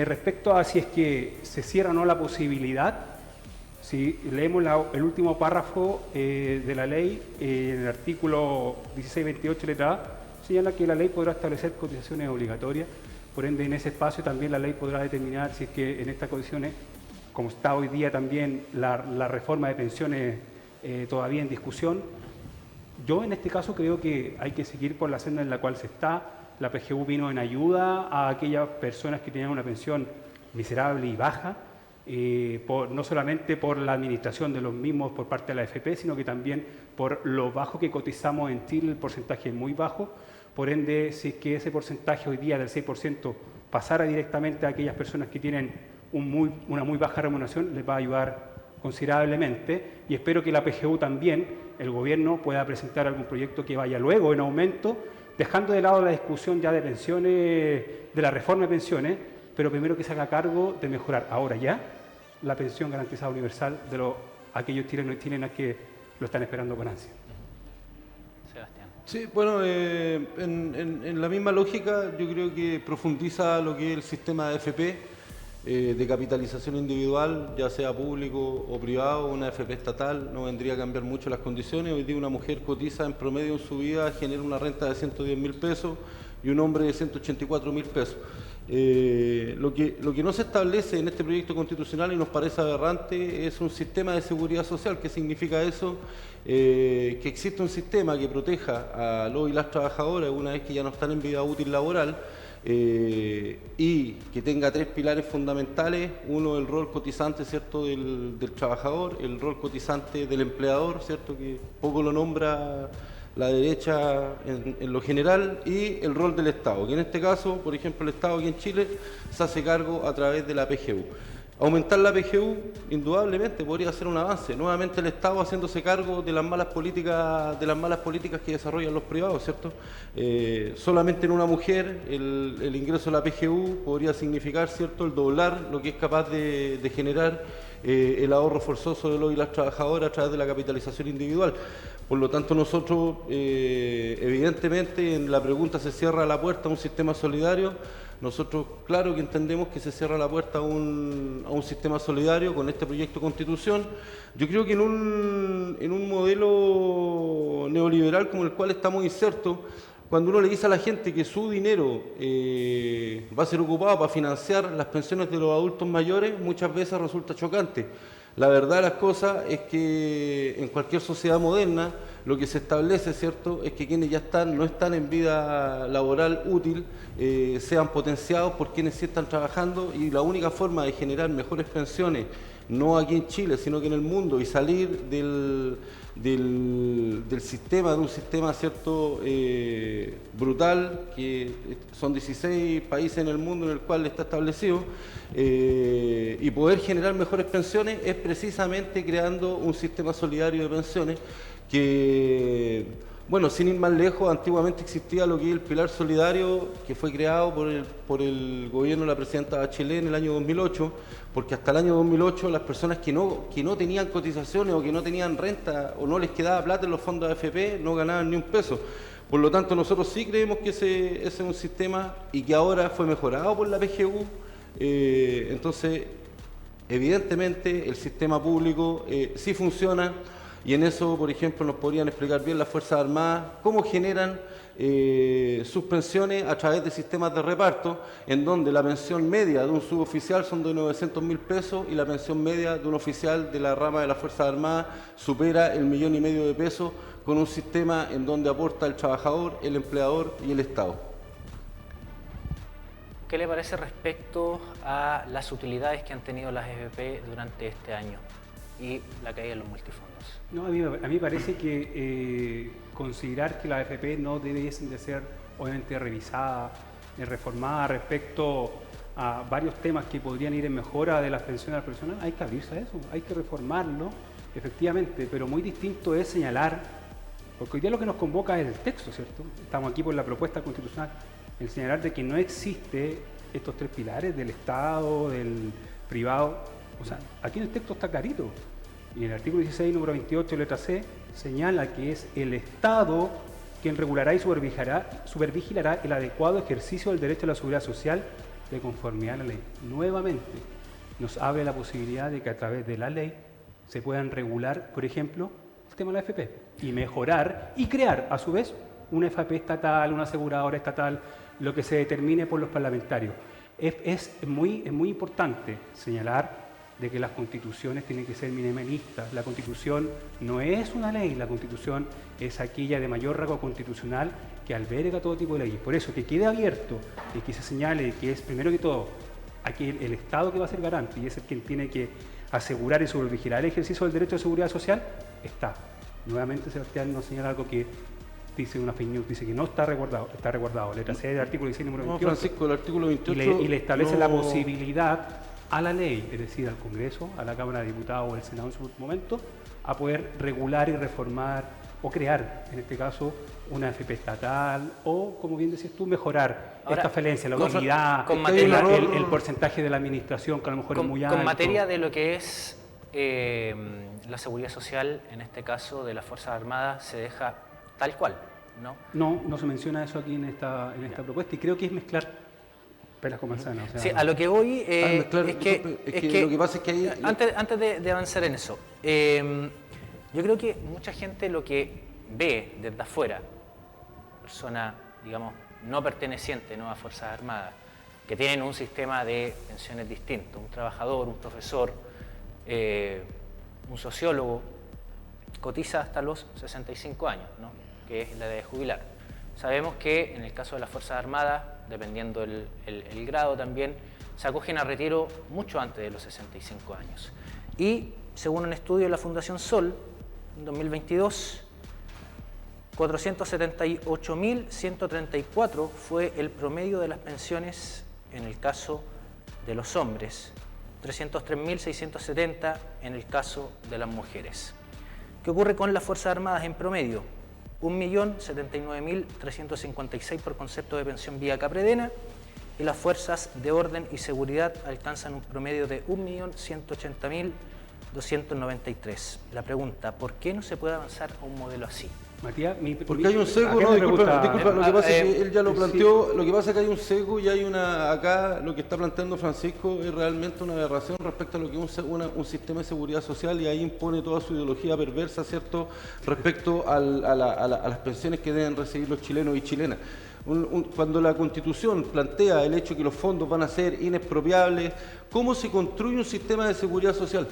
Respecto a si es que se cierra o no la posibilidad, si leemos el último párrafo de la ley, en el artículo 1628 letra A, señala que la ley podrá establecer cotizaciones obligatorias, por ende en ese espacio también la ley podrá determinar si es que en estas condiciones, como está hoy día también la reforma de pensiones todavía en discusión, yo en este caso creo que hay que seguir por la senda en la cual se está. La PGU vino en ayuda a aquellas personas que tenían una pensión miserable y baja, no solamente por la administración de los mismos por parte de la AFP, sino que también por lo bajo que cotizamos en Chile, el porcentaje es muy bajo. Por ende, si es que ese porcentaje hoy día del 6% pasara directamente a aquellas personas que tienen una muy baja remuneración, les va a ayudar considerablemente, y espero que la PGU también, el gobierno, pueda presentar algún proyecto que vaya luego en aumento, dejando de lado la discusión ya de pensiones, de la reforma de pensiones, pero primero que se haga cargo de mejorar ahora ya la pensión garantizada universal de aquellos chilenos y chilenas que lo están esperando con ansia. Sebastián. Sí, bueno, en la misma lógica yo creo que profundiza lo que es el sistema de AFP, de capitalización individual, ya sea público o privado. Una AFP estatal no vendría a cambiar mucho las condiciones. Hoy día una mujer cotiza en promedio en su vida, genera una renta de 110.000 pesos y un hombre de 184.000 pesos. Lo que no se establece en este proyecto constitucional y nos parece aberrante es un sistema de seguridad social. ¿Qué significa eso? Que existe un sistema que proteja a los y las trabajadoras una vez que ya no están en vida útil laboral, y que tenga tres pilares fundamentales: uno, el rol cotizante, ¿cierto?, del trabajador; el rol cotizante del empleador, ¿cierto?, que poco lo nombra la derecha en lo general; y el rol del Estado, que en este caso, por ejemplo, el Estado aquí en Chile se hace cargo a través de la PGU. Aumentar la PGU, indudablemente, podría ser un avance. Nuevamente el Estado haciéndose cargo de las malas políticas que desarrollan los privados, ¿cierto? Solamente en una mujer el ingreso a la PGU podría significar, ¿cierto?, el doblar lo que es capaz de generar el ahorro forzoso de los y las trabajadoras a través de la capitalización individual. Por lo tanto, nosotros, evidentemente, en la pregunta ¿se cierra la puerta a un sistema solidario? Nosotros, claro que entendemos que se cierra la puerta a un sistema solidario con este proyecto de constitución. Yo creo que en un modelo neoliberal como el cual estamos insertos, cuando uno le dice a la gente que su dinero va a ser ocupado para financiar las pensiones de los adultos mayores, muchas veces resulta chocante. La verdad de las cosas es que en cualquier sociedad moderna lo que se establece, ¿cierto?, es que quienes ya no están en vida laboral útil sean potenciados por quienes sí están trabajando, y la única forma de generar mejores pensiones, no aquí en Chile, sino que en el mundo, y salir del sistema, de un sistema, ¿cierto?, brutal, que son 16 países en el mundo en el cual está establecido, y poder generar mejores pensiones es precisamente creando un sistema solidario de pensiones que, bueno, sin ir más lejos, antiguamente existía lo que es el pilar solidario, que fue creado por el gobierno de la presidenta Bachelet en el año 2008, porque hasta el año 2008 las personas que no tenían cotizaciones o que no tenían renta o no les quedaba plata en los fondos de AFP no ganaban ni un peso. Por lo tanto, nosotros sí creemos que ese es un sistema y que ahora fue mejorado por la PGU. Entonces, evidentemente, el sistema público sí funciona. y en eso, por ejemplo, nos podrían explicar bien las Fuerzas Armadas cómo generan sus pensiones a través de sistemas de reparto, en donde la pensión media de un suboficial son de 900.000 pesos y la pensión media de un oficial de la rama de las Fuerzas Armadas supera el 1,5 millones de pesos, con un sistema en donde aporta el trabajador, el empleador y el Estado. ¿Qué le parece respecto a las utilidades que han tenido las AFP durante este año y la caída de los multifondos? No, a mí me parece que considerar que las AFP no debiesen de ser obviamente revisadas, reformadas respecto a varios temas que podrían ir en mejora de las pensiones personas, hay que abrirse a eso, hay que reformarlo, efectivamente, pero muy distinto es señalar, porque hoy día lo que nos convoca es el texto, ¿cierto? Estamos aquí por la propuesta constitucional, el señalar de que no existe estos tres pilares del Estado, del privado. O sea, aquí en el texto está clarito. Y en el artículo 16, número 28, letra C, señala que es el Estado quien regulará y supervigilará el adecuado ejercicio del derecho a la seguridad social de conformidad a la ley. Nuevamente, nos abre la posibilidad de que a través de la ley se puedan regular, por ejemplo, el tema de la AFP y mejorar y crear, a su vez, una AFP estatal, una aseguradora estatal, lo que se determine por los parlamentarios. Es muy importante señalar de que las constituciones tienen que ser minimalistas. La constitución no es una ley, la constitución es aquella de mayor rango constitucional que alberga todo tipo de leyes. Por eso, que quede abierto y que se señale que es, primero que todo, aquí el Estado que va a ser garante y es el quien tiene que asegurar y supervigilar el ejercicio del derecho de seguridad social, está. Nuevamente, Sebastián nos señala algo que dice una fake news, dice que no está resguardado, letra C del artículo 16, número 28. No, Francisco, el artículo 28... Y le establece la posibilidad a la ley, es decir, al Congreso, a la Cámara de Diputados o al Senado en su momento, a poder regular y reformar o crear, en este caso, una AFP estatal o, como bien decías tú, mejorar esta falencia, la utilidad, el porcentaje de la administración, que a lo mejor es muy alto. Con materia de lo que es la seguridad social, en este caso de las Fuerzas Armadas, se deja tal cual, ¿no? No se menciona eso aquí en esta propuesta y creo que es mezclar peras con manzanas. O sea, sí, a lo que voy es que lo que pasa es que ahí... Antes de avanzar en eso, yo creo que mucha gente lo que ve desde afuera, persona, digamos, no perteneciente, ¿no?, a Fuerzas Armadas, que tienen un sistema de pensiones distinto, un trabajador, un profesor, un sociólogo, cotiza hasta los 65 años, ¿no?, que es la edad de jubilar. Sabemos que en el caso de las Fuerzas Armadas, dependiendo el grado también, se acogen a retiro mucho antes de los 65 años. Y según un estudio de la Fundación Sol, en 2022, 478.134 fue el promedio de las pensiones en el caso de los hombres, 303.670 en el caso de las mujeres. ¿Qué ocurre con las Fuerzas Armadas en promedio? 1.079.356 por concepto de pensión vía Capredena, y las fuerzas de orden y seguridad alcanzan un promedio de 1.180.293. La pregunta, ¿por qué no se puede avanzar a un modelo así? Matías, porque hay un sesgo, no, disculpa, lo que pasa es que él ya lo planteó, lo que pasa es que hay un sesgo y hay acá lo que está planteando Francisco es realmente una aberración respecto a lo que es un sistema de seguridad social, y ahí impone toda su ideología perversa, ¿cierto?, respecto a las pensiones que deben recibir los chilenos y chilenas. Cuando la Constitución plantea el hecho de que los fondos van a ser inexpropiables, ¿cómo se construye un sistema de seguridad social?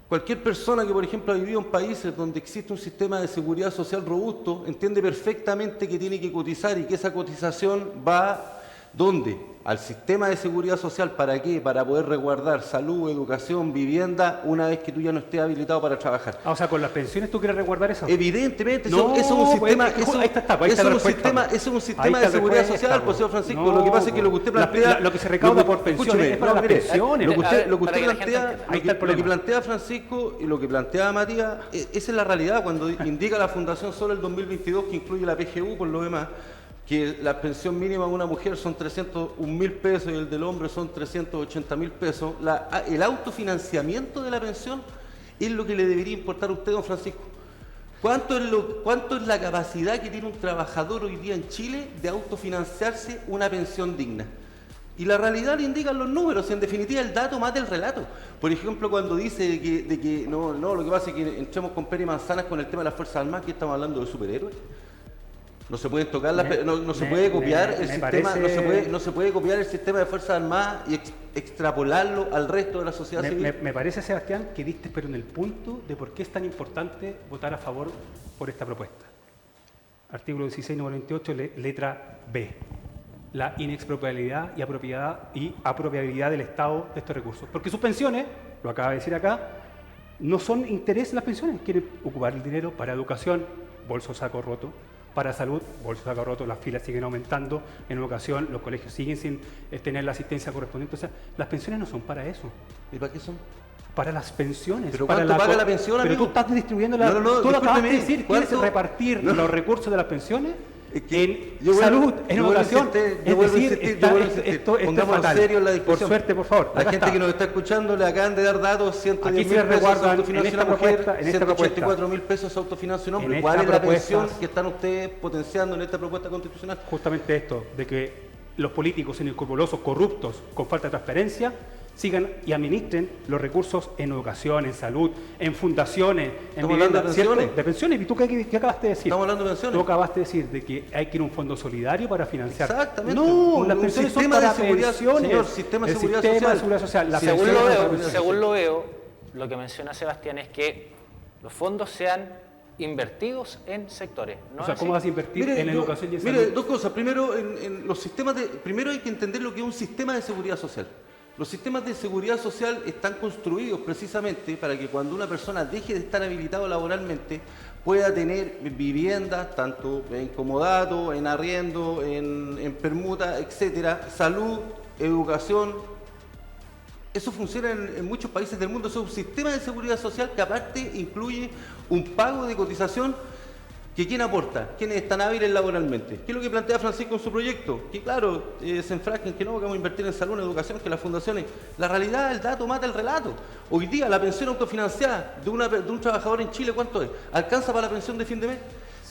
Cualquier persona que, por ejemplo, ha vivido en países donde existe un sistema de seguridad social robusto, entiende perfectamente que tiene que cotizar y que esa cotización va, ¿dónde? Al sistema de seguridad social. ¿Para qué? Para poder resguardar salud, educación, vivienda, una vez que tú ya no estés habilitado para trabajar. O sea, con las pensiones tú quieres resguardar eso. Evidentemente, no, eso es un sistema, es un sistema de seguridad social, pues, señor Francisco. No, lo que pasa es que lo que usted plantea, lo que se recauda por pensiones es para las pensiones. Lo que usted plantea, lo que plantea Francisco y lo que plantea Matías, esa es la realidad. Cuando indica la Fundación Sol el 2022, que incluye la PGU por lo demás, que la pensión mínima de una mujer son 301.000 pesos y el del hombre son 380.000 pesos, el autofinanciamiento de la pensión es lo que le debería importar a usted, don Francisco. ¿Cuánto es la capacidad que tiene un trabajador hoy día en Chile de autofinanciarse una pensión digna? Y la realidad le indican los números, en definitiva el dato mata el relato. Por ejemplo, cuando dice de que no, lo que pasa es que entremos con pera y manzanas con el tema de las Fuerzas Armadas, que estamos hablando de superhéroes. No se pueden tocar no se puede copiar el sistema, parece... no se puede copiar el sistema de Fuerzas Armadas y extrapolarlo al resto de la sociedad civil. Me parece, Sebastián, que diste pero en el punto de por qué es tan importante votar a favor por esta propuesta. Artículo 16, número 28, letra B. La inexpropiabilidad y apropiabilidad del Estado de estos recursos. Porque sus pensiones, lo acaba de decir acá, no son interés de las pensiones. Quieren ocupar el dinero para educación, bolso saco roto, para salud, bolso saco roto, las filas siguen aumentando, en educación los colegios siguen sin tener la asistencia correspondiente. O sea, las pensiones no son para eso. ¿Y para qué son? Para las pensiones. ¿Pero cuánto paga la pensión, amigo? Pero tú estás distribuyendo la... tú lo acabas de decir, ¿quieres repartir los recursos de las pensiones? En salud, en educación, es decir, esto es fatal. Serio en la discusión. Por suerte, por favor. La gente que nos está escuchando le acaban de dar datos, 110 mil pesos autofinancia una mujer, 184 mil pesos autofinancia un hombre. ¿Cuál es la pensión que están ustedes potenciando en esta propuesta constitucional? Justamente esto, de que los políticos inescrupulosos, corruptos, con falta de transparencia, sigan y administren los recursos en educación, en salud, en fundaciones, en vivienda, de pensiones. ¿Y tú qué acabaste de decir? Estamos hablando de pensiones. Tú acabaste de decir de que hay que ir a un fondo solidario para financiar. Exactamente. No, las pensiones son para pensiones. Señor, sistema de seguridad social. Según lo veo, lo que menciona Sebastián es que los fondos sean invertidos en sectores. ¿No? O sea, ¿cómo vas a invertir en educación y en salud? Mire, dos cosas. Primero, en los sistemas primero hay que entender lo que es un sistema de seguridad social. Los sistemas de seguridad social están construidos precisamente para que cuando una persona deje de estar habilitado laboralmente pueda tener viviendas, tanto en comodato, en arriendo, en permuta, etcétera, salud, educación. Eso funciona en muchos países del mundo. Eso es un sistema de seguridad social que aparte incluye un pago de cotización que ¿quién aporta? ¿Quiénes están hábiles laboralmente? ¿Qué es lo que plantea Francisco en su proyecto? Que claro, se enfrascan que no, que vamos a invertir en salud, en educación, que las fundaciones... La realidad, el dato mata el relato. Hoy día la pensión autofinanciada de un trabajador en Chile, ¿cuánto es? ¿Alcanza para la pensión de fin de mes?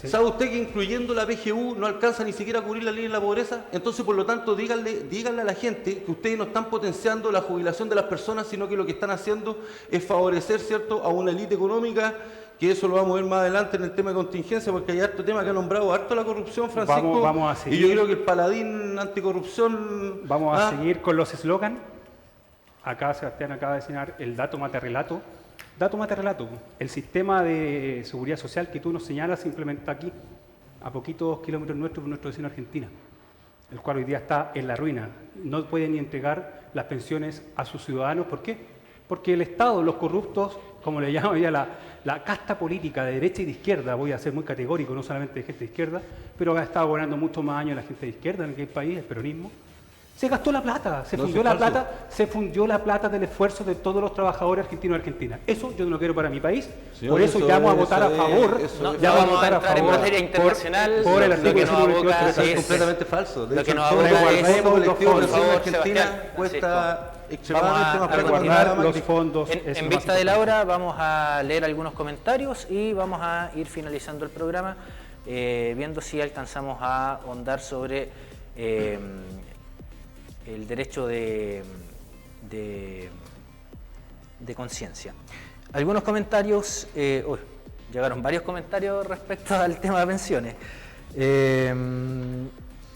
Sí. ¿Sabe usted que incluyendo la PGU no alcanza ni siquiera a cubrir la línea de la pobreza? Entonces, por lo tanto, díganle a la gente que ustedes no están potenciando la jubilación de las personas, sino que lo que están haciendo es favorecer, ¿cierto?, a una élite económica, que eso lo vamos a ver más adelante en el tema de contingencia, porque hay harto tema que ha nombrado harto la corrupción, Francisco. Vamos a seguir. Y yo creo que el paladín anticorrupción... Vamos a seguir con los eslogan. Acá Sebastián acaba de enseñar el dato mata relato. Dato mata relato. El sistema de seguridad social que tú nos señalas se implementa aquí, a poquitos kilómetros nuestros, por nuestro vecino Argentina, el cual hoy día está en la ruina. No puede ni entregar las pensiones a sus ciudadanos. ¿Por qué? Porque el Estado, los corruptos, como le llaman ya la casta política de derecha y de izquierda, voy a ser muy categórico, no solamente de gente de izquierda, pero ha estado gobernando mucho más años la gente de izquierda en aquel país, el peronismo. Se gastó la plata, se fundió la plata del esfuerzo de todos los trabajadores argentinos y argentinas. Eso yo no lo quiero para mi país, por eso llamo a votar a favor. Vamos a votar en materia internacional por el artículo 128. Es completamente falso. Lo que nos aboca es, por favor, Argentina cuesta extremadamente más plata. Guardar los fondos. En vista de la hora vamos a leer algunos comentarios y vamos a ir finalizando el programa, viendo si alcanzamos a ahondar sobre el derecho de conciencia. Algunos comentarios, llegaron varios comentarios respecto al tema de pensiones.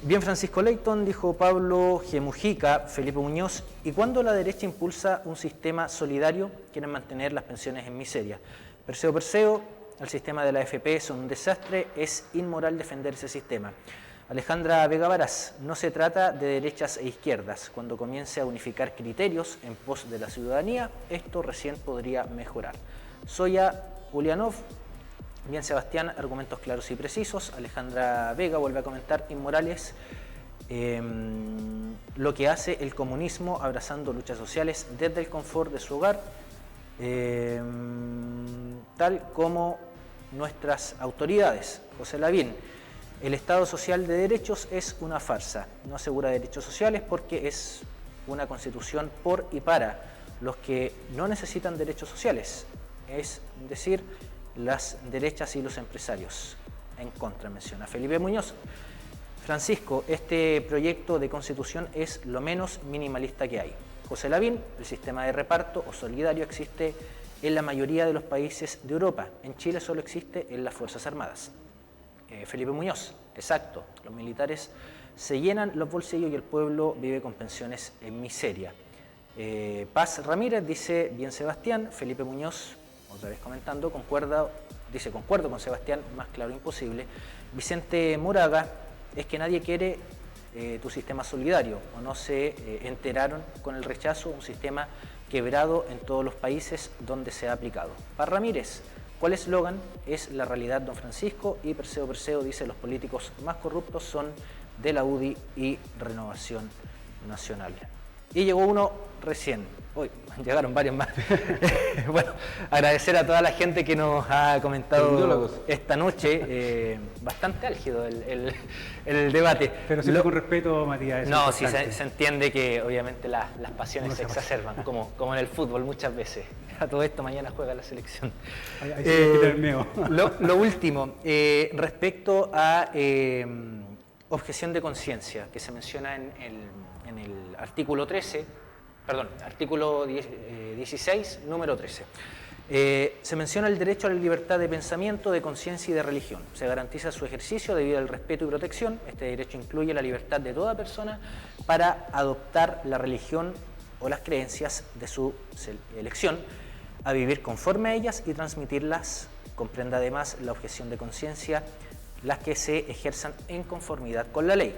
Bien, Francisco Leighton, dijo Pablo G. Mujica, Felipe Muñoz, ¿y cuándo la derecha impulsa un sistema solidario? Quieren mantener las pensiones en miseria. Perseo, el sistema de la AFP es un desastre, es inmoral defender ese sistema. Alejandra Vega Varas, no se trata de derechas e izquierdas. Cuando comience a unificar criterios en pos de la ciudadanía, esto recién podría mejorar. Soya Ulianov, bien Sebastián, argumentos claros y precisos. Alejandra Vega vuelve a comentar, inmorales, lo que hace el comunismo abrazando luchas sociales desde el confort de su hogar, tal como nuestras autoridades. José Lavín, el Estado social de derechos es una farsa, no asegura derechos sociales porque es una constitución por y para los que no necesitan derechos sociales, es decir, las derechas y los empresarios. En contra, menciona Felipe Muñoz. Francisco, este proyecto de constitución es lo menos minimalista que hay. José Lavín, el sistema de reparto o solidario existe en la mayoría de los países de Europa. En Chile solo existe en las Fuerzas Armadas. Felipe Muñoz, exacto, los militares se llenan los bolsillos y el pueblo vive con pensiones en miseria. Paz Ramírez dice, bien Sebastián. Felipe Muñoz, otra vez comentando, concuerdo con Sebastián, más claro imposible. Vicente Moraga, es que nadie quiere tu sistema solidario, o no se enteraron con el rechazo, un sistema quebrado en todos los países donde se ha aplicado. Paz Ramírez, ¿cuál eslogan? Es la realidad, don Francisco. Y Perseo dice, los políticos más corruptos son de la UDI y Renovación Nacional. Y llegó uno recién. Uy, llegaron varios más. Bueno, agradecer a toda la gente que nos ha comentado esta noche. Bastante álgido el debate. Pero siempre con respeto, Matías. No, sí, se entiende que obviamente las pasiones se exacerban, como en el fútbol muchas veces. A todo esto mañana juega la selección. Lo último, respecto a objeción de conciencia, que se menciona en el artículo 13, perdón, artículo 16, número 13. Se menciona el derecho a la libertad de pensamiento, de conciencia y de religión. Se garantiza su ejercicio debido al respeto y protección. Este derecho incluye la libertad de toda persona para adoptar la religión o las creencias de su elección, a vivir conforme a ellas y transmitirlas. Comprende además la objeción de conciencia, las que se ejerzan en conformidad con la ley.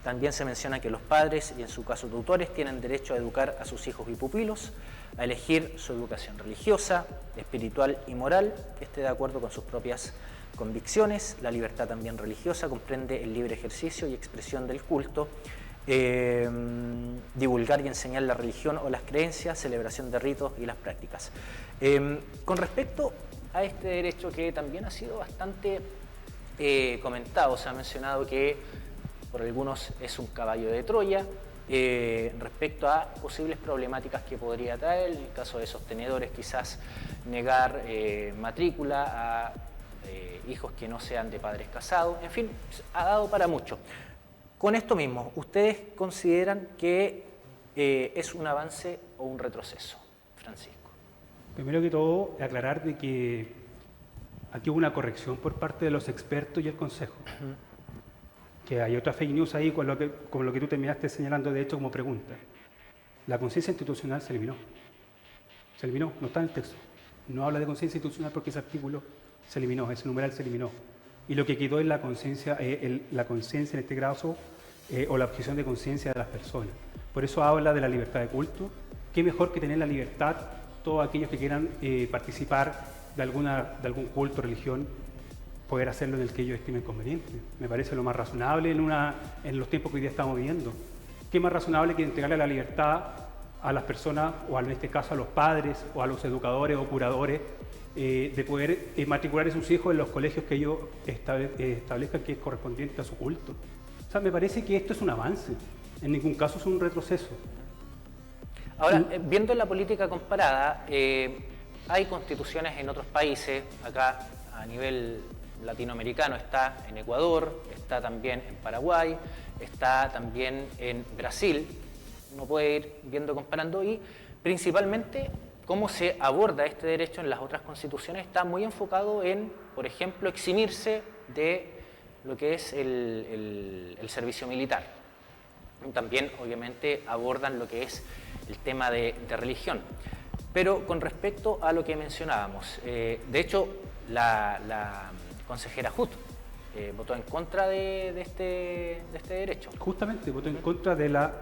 También se menciona que los padres, y en su caso tutores, tienen derecho a educar a sus hijos y pupilos, a elegir su educación religiosa, espiritual y moral, que esté de acuerdo con sus propias convicciones. La libertad también religiosa comprende el libre ejercicio y expresión del culto, divulgar y enseñar la religión o las creencias, celebración de ritos y las prácticas. Con respecto a este derecho, que también ha sido bastante comentado, se ha mencionado que por algunos es un caballo de Troya, respecto a posibles problemáticas que podría traer, en el caso de sostenedores quizás negar matrícula a hijos que no sean de padres casados, en fin, ha dado para mucho. Con esto mismo, ¿ustedes consideran que es un avance o un retroceso, Francisco? Primero que todo, aclarar de que aquí hubo una corrección por parte de los expertos y el Consejo. Que hay otra fake news ahí con lo que tú terminaste señalando, de hecho, como pregunta. La conciencia institucional se eliminó. Se eliminó, no está en el texto. No habla de conciencia institucional porque ese artículo se eliminó, ese numeral se eliminó. Y lo que quedó es la conciencia en este caso, o la objeción de conciencia de las personas. Por eso habla de la libertad de culto. Qué mejor que tener la libertad, todos aquellos que quieran participar de algún culto, religión, poder hacerlo en el que ellos estimen conveniente. Me parece lo más razonable en los tiempos que hoy día estamos viviendo. ¿Qué más razonable que entregarle la libertad a las personas, o en este caso a los padres, o a los educadores o curadores, de poder matricular a sus hijos en los colegios que ellos establezcan que es correspondiente a su culto? O sea, me parece que esto es un avance, en ningún caso es un retroceso. Ahora, viendo la política comparada, hay constituciones en otros países, acá a nivel latinoamericano está en Ecuador, está también en Paraguay, está también en Brasil. Uno puede ir viendo, comparando, y principalmente cómo se aborda este derecho en las otras constituciones está muy enfocado en, por ejemplo, eximirse de lo que es el servicio militar. También, obviamente, abordan lo que es el tema de religión. Pero con respecto a lo que mencionábamos, de hecho, la consejera Hut votó en contra de este derecho. Justamente, votó en contra de la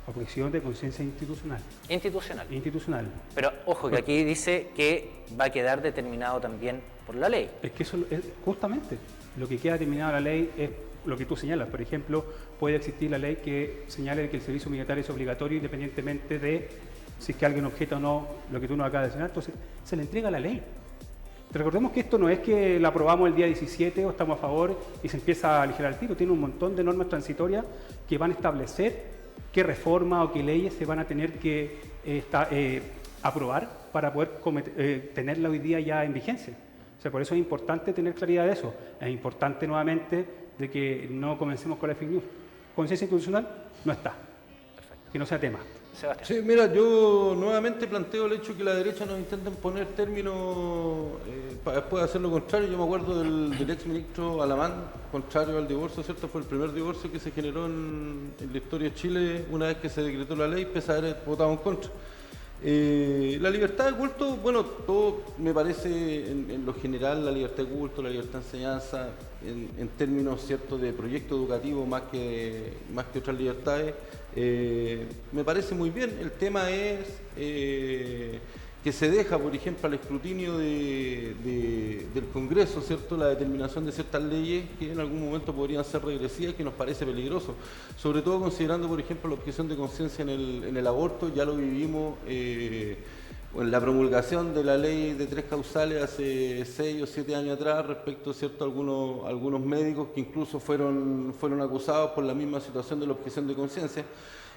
objeción de conciencia institucional. Institucional. Pero ojo, que aquí dice que va a quedar determinado también por la ley. Es que eso es justamente lo que queda determinado en la ley, es lo que tú señalas. Por ejemplo, puede existir la ley que señale que el servicio militar es obligatorio independientemente de si es que alguien objeta o no lo que tú nos acabas de señalar. Entonces, se le entrega la ley. Recordemos que esto no es que la aprobamos el día 17 o estamos a favor y se empieza a aligerar el tiro. Tiene un montón de normas transitorias que van a establecer qué reformas o qué leyes se van a tener que aprobar para poder tenerla hoy día ya en vigencia. O sea, por eso es importante tener claridad de eso. Es importante nuevamente de que no comencemos con la fake news. Conciencia institucional no está. Perfecto. Que no sea tema. Sebastián. Sí, mira, yo nuevamente planteo el hecho que la derecha nos intenten poner términos para después hacer lo contrario. Yo me acuerdo del ex ministro Alamán, contrario al divorcio, ¿cierto? Fue el primer divorcio que se generó en la historia de Chile una vez que se decretó la ley, pese a haber votado en contra. La libertad de culto, bueno, todo me parece en lo general, la libertad de culto, la libertad de enseñanza, en términos ciertos de proyecto educativo más que otras libertades, me parece muy bien. El tema es que se deja, por ejemplo, al escrutinio del Congreso, ¿cierto?, la determinación de ciertas leyes que en algún momento podrían ser regresivas, que nos parece peligroso, sobre todo considerando, por ejemplo, la objeción de conciencia en el aborto. Ya lo vivimos en la promulgación de la ley de 3 causales hace 6 o 7 años atrás, respecto, ¿cierto?, a algunos médicos que incluso fueron acusados por la misma situación de la objeción de conciencia.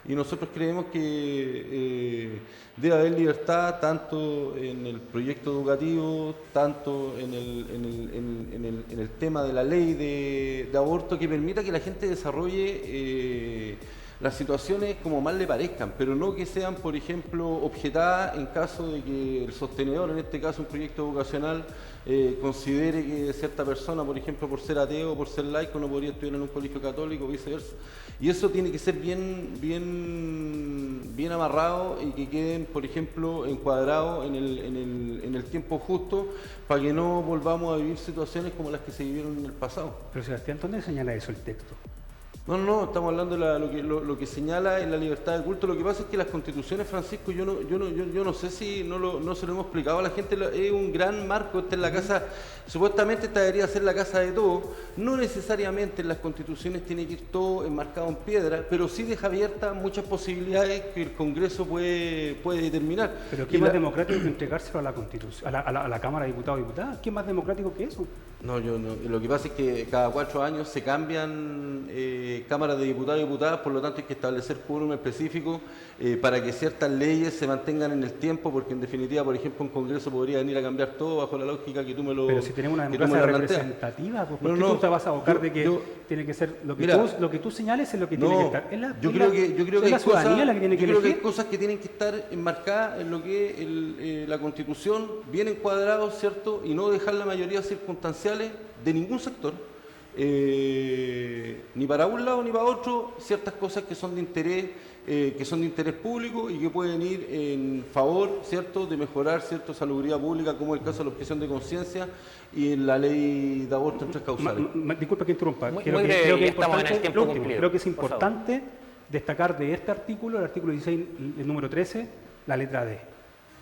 Y nosotros creemos que debe haber libertad tanto en el proyecto educativo, tanto en el tema de la ley de aborto, que permita que la gente desarrolle las situaciones como más le parezcan, pero no que sean, por ejemplo, objetadas en caso de que el sostenedor, en este caso un proyecto educacional, considere que cierta persona, por ejemplo, por ser ateo o por ser laico, no podría estudiar en un colegio católico o viceversa. Y eso tiene que ser bien amarrado y que queden, por ejemplo, encuadrados en el tiempo justo, para que no volvamos a vivir situaciones como las que se vivieron en el pasado. Pero Sebastián, ¿dónde señala eso el texto? No, estamos hablando de lo que señala en la libertad de culto. Lo que pasa es que las constituciones, Francisco, yo no sé si no se lo hemos explicado a la gente, es un gran marco. Esta es la casa, supuestamente esta debería ser la casa de todos. No necesariamente en las constituciones tiene que ir todo enmarcado en piedra, pero sí deja abiertas muchas posibilidades que el Congreso puede determinar. Pero ¿qué más democrático que entregárselo a la Constitución, a la Cámara de Diputados y Diputadas? ¿Qué más democrático que eso? No, lo que pasa es que cada 4 años se cambian cámaras de diputados y diputadas, por lo tanto hay que establecer quórum específico para que ciertas leyes se mantengan en el tiempo, porque en definitiva, por ejemplo, un Congreso podría venir a cambiar todo bajo la lógica que tú me lo Pero si tenemos una democracia representativa, ¿por qué tú te vas a abocar de que tiene que ser lo que tú señales es lo que tiene que estar? Yo creo que es la ciudadanía la que tiene que elegir. Yo creo que hay cosas que tienen que estar enmarcadas en lo que la Constitución, bien encuadrado, ¿cierto? Y no dejar la mayoría circunstanciales de ningún sector, ni para un lado ni para otro, ciertas cosas que son de interés público y que pueden ir en favor, ¿cierto?, de mejorar, ¿cierto?, salubridad pública, como el caso de la objeción de conciencia y en la ley de aborto en 3 causales. Disculpa que interrumpa. Creo que es importante destacar de este artículo, el artículo 16, el número 13, la letra D.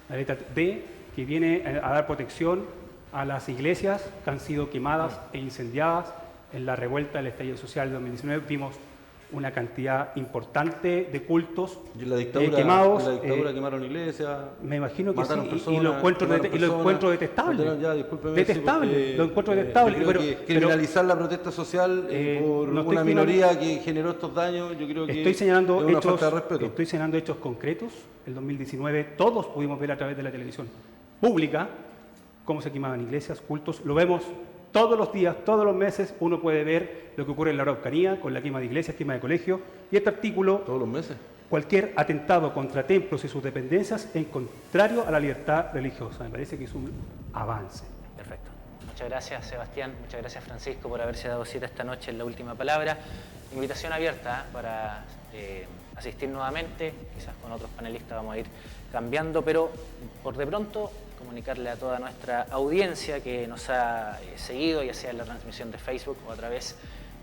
La letra D, que viene a dar protección a las iglesias que han sido quemadas e incendiadas en la revuelta del estallido social de 2019. Vimos una cantidad importante de cultos y en la dictadura, quemados. En la dictadura quemaron iglesias. Me imagino que sí, personas, y lo encuentro detestable. Lo encuentro detestable. Yo creo que criminalizar la protesta social por una minoría que generó estos daños, yo creo que estoy señalando es una falta de respeto. Estoy señalando hechos concretos. El 2019 todos pudimos ver a través de la televisión pública cómo se quemaban iglesias, cultos. Lo vemos todos los días, todos los meses. Uno puede ver lo que ocurre en la Araucanía con la quema de iglesias, quema de colegios. Y este artículo, todos los meses, cualquier atentado contra templos y sus dependencias en contrario a la libertad religiosa. Me parece que es un avance. Perfecto. Muchas gracias, Sebastián. Muchas gracias, Francisco, por haberse dado cita esta noche en La Última Palabra. Invitación abierta para asistir nuevamente. Quizás con otros panelistas vamos a ir cambiando, pero por de pronto comunicarle a toda nuestra audiencia que nos ha seguido, ya sea en la transmisión de Facebook o a través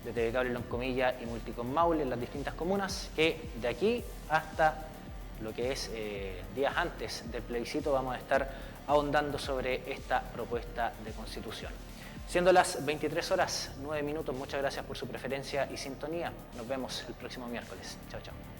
de TV Cable Loncomilla y Multicom Maule en las distintas comunas, que de aquí hasta lo que es días antes del plebiscito vamos a estar ahondando sobre esta propuesta de constitución. Siendo las 23:09, muchas gracias por su preferencia y sintonía. Nos vemos el próximo miércoles. Chao, chao.